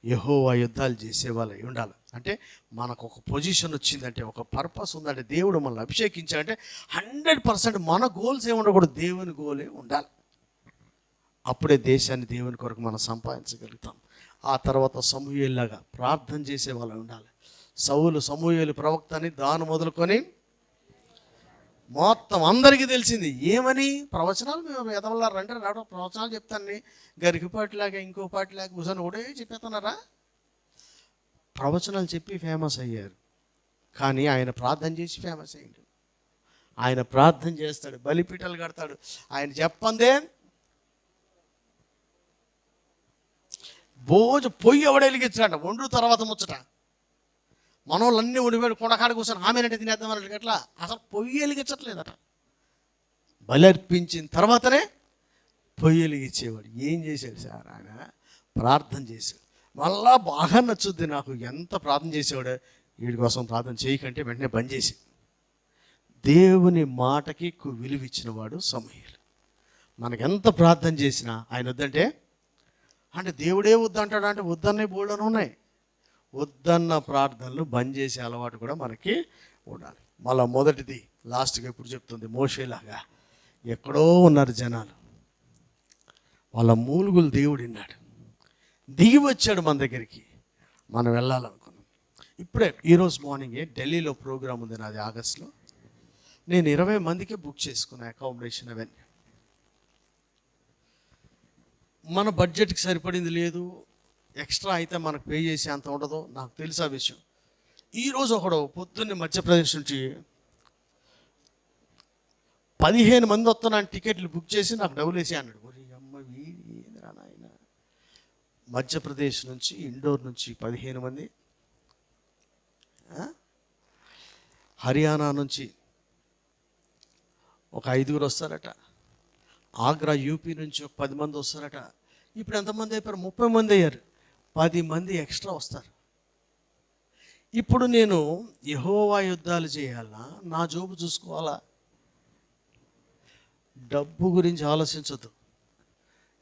యెహోవా యుద్ధాలు చేసేవాళ్ళు ఉండాలి. అంటే మనకు ఒక పొజిషన్ వచ్చిందంటే, ఒక పర్పస్ ఉందంటే, దేవుడు మనల్ని అభిషేకించాలంటే 100% మన గోల్స్ ఏముండకూడదు, దేవుని గోలే ఉండాలి. అప్పుడే దేశాన్ని దేవుని కొరకు మనం సంపాదించగలుగుతాం. ఆ తర్వాత సమూయేలులాగా ప్రార్థన చేసే వాళ్ళు ఉండాలి. సమూయేలు ప్రవక్త అని దాని మొదలుకొని మొత్తం అందరికీ తెలిసింది. ఏమని? ప్రవచనాలు. మేము ఎదవల్లా రండి రావడం ప్రవచనాలు చెప్తాను, గరికపాటిలాగా ఇంకో పాటిలాగా కూర్చొని ఒకటే చెప్పేస్తున్నారా? ప్రవచనాలు చెప్పి ఫేమస్ అయ్యారు, కానీ ఆయన ప్రార్థన చేసి ఫేమస్ అయ్యాడు. ఆయన ప్రార్థన చేస్తాడు, బలిపీఠాలు కడతాడు. ఆయన చెప్పందే పొయ్యి ఎవడ వెలిగించాడ, వండు తర్వాత ముచ్చట. మనోళ్ళన్నీ ఉండిపోయాడు, కొండకాడ కూర్చొని ఆమెనంటే తినేద్దాం అన్నట్టు. ఎట్లా? అసలు పొయ్యి వెలిగించట్లేదట. బలి అర్పించిన తర్వాతనే పొయ్యి వెలిగించేవాడు. ఏం చేశాడు సార్? ఆయన ప్రార్థన చేశాడు. మళ్ళా బాగా నచ్చుద్ది నాకు, ఎంత ప్రార్థన చేసేవాడు. వీడి కోసం ప్రార్థన చేయకంటే వెంటనే బంద్ చేసి దేవుని మాటకి విలువిచ్చిన వాడు సమూయేలు. మనకెంత ప్రార్థన చేసినా ఆయన వద్దంటే, అంటే దేవుడే వద్దంటాడు అంటే వద్దన్నే బోల్డని ఉన్నాయి. వద్దన్న ప్రార్థనలు బంద్ చేసే అలవాటు కూడా మనకి ఉండాలి. మళ్ళీ మొదటిది లాస్ట్గా ఎప్పుడు చెప్తుంది, మోషేలాగా ఎక్కడో ఉన్నారు జనాలు, వాళ్ళ మూలుగులు దేవుడు విన్నాడు, దిగి వచ్చాడు మన దగ్గరికి, మనం వెళ్ళాలనుకున్నాం. ఇప్పుడే ఈరోజు మార్నింగే ఢిల్లీలో ప్రోగ్రాం ఉంది నాది, ఆగస్టులో. నేను 20 మందికే బుక్ చేసుకున్నాను అకామిడేషన్ అవన్నీ. మన బడ్జెట్కి సరిపడింది లేదు, ఎక్స్ట్రా అయితే మనకు పే చేసే అంత ఉండదు, నాకు తెలుసు ఆ విషయం. ఈరోజు ఒకడు పొద్దున్నే మధ్యప్రదేశ్ నుంచి 15 మంది వస్తున్నాను టికెట్లు బుక్ చేసి నాకు డబ్బులు వేసి అన్నాడు. ఒరి అమ్మ వీడి ఏందిరా నాయన, మధ్యప్రదేశ్ నుంచి ఇండోర్ నుంచి 15 మంది, హర్యానా నుంచి ఒక 5 వస్తారట, ఆగ్రా యూపీ నుంచి ఒక 10 మంది వస్తారట. ఇప్పుడు ఎంతమంది అయిపోయారు? 30 మంది అయ్యారు. 10 మంది ఎక్స్ట్రా వస్తారు. ఇప్పుడు నేను యెహోవా యుద్ధాలు చేయాలా, నా జోబు చూసుకోవాలా? డబ్బు గురించి ఆలోచించద్దు.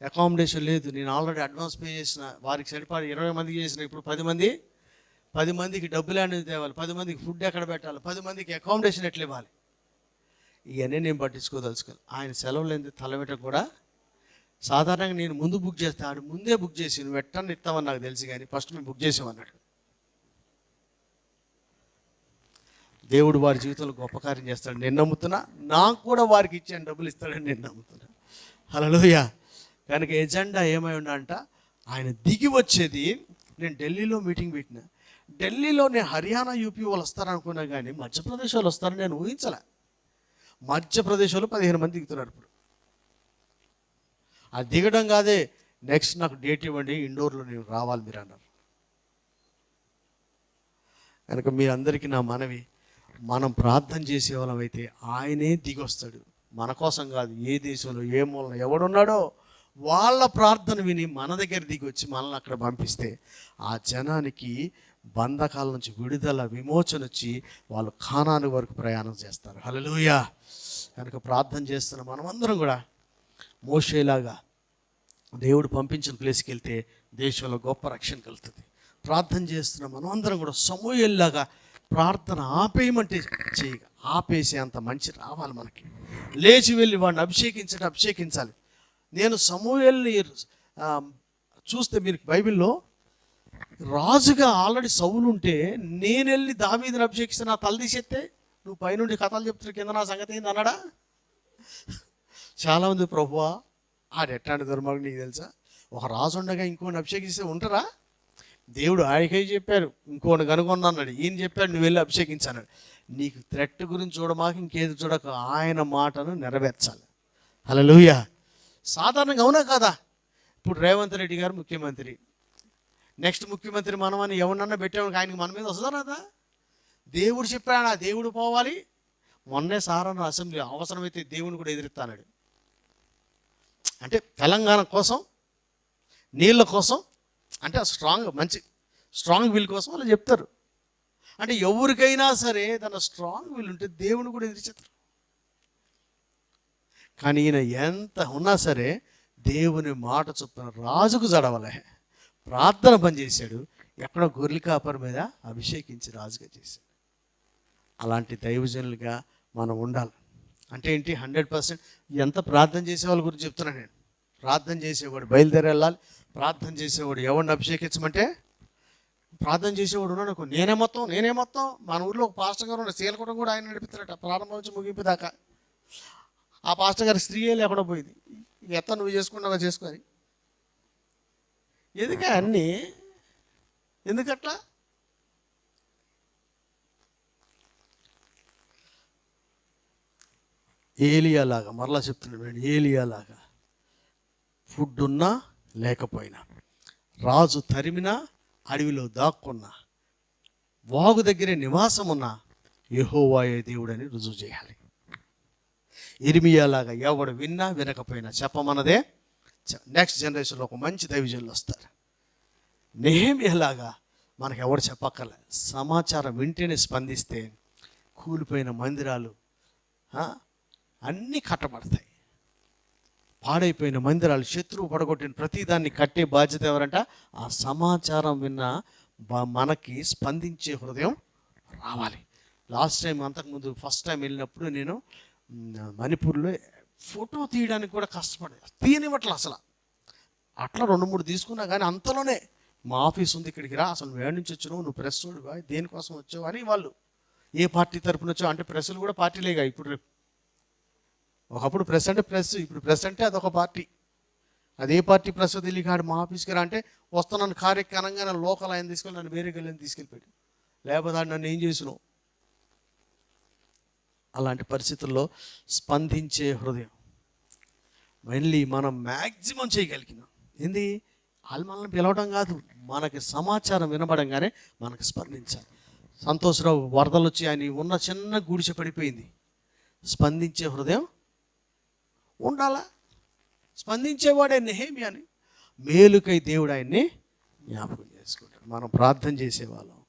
అకామిడేషన్ లేదు, నేను ఆల్రెడీ అడ్వాన్స్ పే చేసిన, వారికి సరిపడి 20 మందికి చేసిన. ఇప్పుడు 10 మందికి డబ్బులు అనేది తేవాలి, 10 మందికి ఫుడ్ ఎక్కడ పెట్టాలి, 10 మందికి అకామిడేషన్ ఎట్లా ఇవ్వాలి, ఇవన్నీ నేను పట్టించుకోదలుచుకోవాలి. ఆయన సెలవు లేని తలబెట్ట కూడా సాధారణంగా నేను ముందు బుక్ చేస్తే, ఆడు ముందే బుక్ చేసి నువ్వు ఎట్టని ఇస్తామని నాకు తెలుసు, కానీ ఫస్ట్ మేము బుక్ చేసామన్నాడు. దేవుడు వారి జీవితంలో గొప్ప కార్యం చేస్తాడు, నేను నమ్ముతున్నా. నాకు కూడా వారికి ఇచ్చాను డబ్బులు ఇస్తాడని నేను నమ్ముతున్నా. హల్లెలూయా. కనుక ఎజెండా ఏమై ఉందంట, ఆయన దిగి వచ్చేది. నేను ఢిల్లీలో మీటింగ్ పెట్టిన, ఢిల్లీలో నేను హర్యానా యూపీ వాళ్ళు వస్తారనుకున్నా, కానీ మధ్యప్రదేశ్ వాళ్ళు వస్తారని నేను ఊహించలే. మధ్యప్రదేశ్ వాళ్ళు 15 మంది దిగుతున్నారు. ఇప్పుడు అది దిగడం కాదే, నెక్స్ట్ నాకు డేట్ ఇవ్వండి, ఇండోర్లో నేను రావాలి మీరు అన్నారు. కనుక మీరందరికీ నా మనవి, మనం ప్రార్థన చేసేవాళ్ళం అయితే ఆయనే దిగి వస్తాడు. మన కోసం కాదు, ఏ దేశంలో ఏ మూలన ఎవడున్నాడో వాళ్ళ ప్రార్థన విని మన దగ్గర దిగి వచ్చి మనల్ని అక్కడ పంపిస్తే ఆ జనానికి బంధకాల నుంచి విడుదల, విమోచన వచ్చి వాళ్ళు కానాను వరకు ప్రయాణం చేస్తారు. హల్లెలూయా. కనుక ప్రార్థన చేస్తున్న మనమందరం కూడా మోషేలాగా దేవుడు పంపించిన ప్లేస్కి వెళ్తే దేశంలో గొప్ప రక్షణ కలుగుతుంది. ప్రార్థన చేస్తున్న మనమందరం కూడా సమూయేలులాగా ప్రార్థన ఆపేయమంటే చేయగా ఆపేసే అంత మంచి రావాలి మనకి. లేచి వెళ్ళి వాడిని అభిషేకించాలి. నేను సమూయేలుని చూస్తే మీరు బైబిల్లో రాజుగా ఆల్రెడీ సౌలు ఉంటే నేను వెళ్ళి దావీదుని అభిషేకిస్తే నా తల తీసేస్తే నువ్వు పైనుండి కథలు చెప్తున్న కింద నా సంగతి ఏంది అన్నాడా? చాలామంది ప్రభువా ఆడెట్లాంటి దుర్మార్గం నీకు తెలుసా? ఒక రాజు ఉండగా ఇంకోటి అభిషేకిస్తే ఉంటారా? దేవుడు ఆయనకై చెప్పారు, ఇంకోటి కనుగొన్నా అన్నాడు, ఈయన చెప్పాడు నువ్వు వెళ్ళి అభిషేకించాడు. నీకు థ్రెట్ గురించి చూడమాక ఇంకేది చూడక ఆయన మాటను నెరవేర్చాలి. హల్లెలూయా. సాధారణంగా అవునా కాదా? ఇప్పుడు రేవంత్ రెడ్డి గారు ముఖ్యమంత్రి, నెక్స్ట్ ముఖ్యమంత్రి మనం అని ఎవరినన్నా పెట్టామని ఆయనకి మన మీద వస్తుందా రాదా? దేవుడు చెప్పాడు, దేవుడు పోవాలి. మొన్నే సారన్న అసెంబ్లీ అవసరమైతే దేవుని కూడా ఎదురుతాడు. అంటే తెలంగాణ కోసం, నీళ్ళ కోసం, అంటే మంచి స్ట్రాంగ్ విల్ కోసం వాళ్ళు చెప్తారు. అంటే ఎవరికైనా సరే తన స్ట్రాంగ్ విల్ ఉంటే దేవుని కూడా ఎదిరిచేస్తారు. కానీ ఈయన ఎంత ఉన్నా సరే దేవుని మాట చొప్పున రాజుకు జడవలే ప్రార్థన పనిచేశాడు. ఎక్కడో గొర్రెల కాపరి మీద అభిషేకించి రాజుగా చేశాడు. అలాంటి దైవజనులుగా మనం ఉండాలి. అంటే ఏంటి? 100% ఎంత ప్రార్థన చేసేవాళ్ళ గురించి చెప్తున్నాను నేను. ప్రార్థన చేసేవాడు బయలుదేరి వెళ్ళాలి. ప్రార్థన చేసేవాడు ఎవరిని అభిషేకించమంటే ప్రార్థన చేసేవాడు ఉన్నాడు. నేనే మొత్తం మన ఊర్లో ఒక పాస్టర్ గారు ఉన్నాడు, శీలకూటం కూడా ఆయన నడిపిస్తారట ప్రారంభం నుంచి ముగింపు దాకా. ఆ పాస్టర్ గారి స్త్రీయే లేకుండా పోయింది. ఎత్త నువ్వు చేసుకున్నావా చేసుకొని ఎందుకే అన్నీ ఎందుకట్లా? ఏలియాలాగా మరలా చెప్తున్నాడు, ఏలియాలాగా ఫుడ్ ఉన్నా లేకపోయినా, రాజు తరిమినా, అడవిలో దాక్కున్నా, వాగు దగ్గరే నివాసం ఉన్నా యెహోవాయే దేవుడని రుజువు చేయాలి. ఇర్మియాలాగా ఎవడు విన్నా వినకపోయినా చెప్పమన్నదే. నెక్స్ట్ జనరేషన్లో ఒక మంచి దైవజనులు వస్తారు. నెహెమ్యాలాగా మనకు ఎవరు చెప్పక్కర్లే, సమాచారం వింటేనే స్పందిస్తే కూలిపోయిన మందిరాలు అన్నీ కట్టబడతాయి. పాడైపోయిన మందిరాలు, శత్రువు పడగొట్టిన ప్రతిదాన్ని కట్టే బాధ్యత ఎవరంట? ఆ సమాచారం విన్న మనకి స్పందించే హృదయం రావాలి. లాస్ట్ టైం, అంతకుముందు ఫస్ట్ టైం వెళ్ళినప్పుడు నేను మణిపూర్లో ఫోటో తీయడానికి కూడా తీయనివ్వట్లే అసలు. అట్లా 2-3 తీసుకున్నా కానీ అంతలోనే మా ఆఫీస్ ఉంది, ఇక్కడికి రా, అసలు నువ్వు ఏడు నుంచి వచ్చినావు, నువ్వు ప్రెస్ చూడుగా, దేనికోసం వచ్చావు అని వాళ్ళు. ఏ పార్టీ తరపున వచ్చావు అంటే, ప్రెస్సులు కూడా పార్టీలేగా ఇప్పుడు. రేపు ఒకప్పుడు ప్రెస్ అంటే ప్రెస్, ఇప్పుడు ప్రెస్ అంటే అదొక పార్టీ. అదే పార్టీ ప్రెస్ తెలియకాడు మా ఆఫీస్కి రా అంటే వస్తున్నాను కార్యక్రమంగా నన్ను లోకల్ ఆయన తీసుకెళ్ళి నన్ను వేరే గల్లని తీసుకెళ్ళిపోయాడు. లేకపోతే నన్ను ఏం చేసినావు? అలాంటి పరిస్థితుల్లో స్పందించే హృదయం మళ్ళీ మనం మ్యాక్సిమం చేయగలిగినాం. ఏంది? వాళ్ళు మనల్ని పిలవడం కాదు, మనకి సమాచారం వినబడంగానే మనకు స్పందించాలి. సంతోషరావు వరదలు వచ్చి ఆయన ఉన్న చిన్న గుడిసె పడిపోయింది. స్పందించే హృదయం ఉండాలా? స్పందించేవాడే నెహెమ్యాని. మేలుకై దేవుడు ఆయన్ని జ్ఞాపకం చేసుకుంటాడు. మనం ప్రార్థన చేసేవాళ్ళం.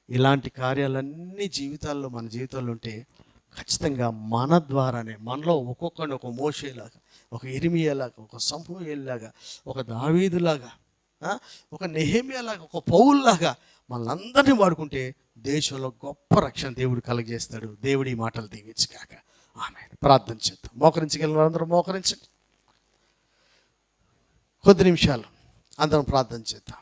ఇలాంటి కార్యాలన్నీ మన జీవితాల్లో ఉంటే ఖచ్చితంగా మన ద్వారానే, మనలో ఒక్కొక్కరిని ఒక మోషేలాగా, ఒక ఇర్మియాలాగా, ఒక సమూయేలులాగా, ఒక దావీదులాగా, ఒక నెహెమ్యాలాగా, ఒక పౌలులాగా మనల్ని వాడుకుంటే దేశంలో గొప్ప రక్షణ దేవుడు కలుగజేస్తాడు. దేవుడి మాటలు దీవించుగాక. ఆమేన్. ప్రార్థన చేద్దాం. మోకరించగలిగిన వారందరూ మోకరించండి. కొద్ది నిమిషాలు అందరం ప్రార్థన చేద్దాం.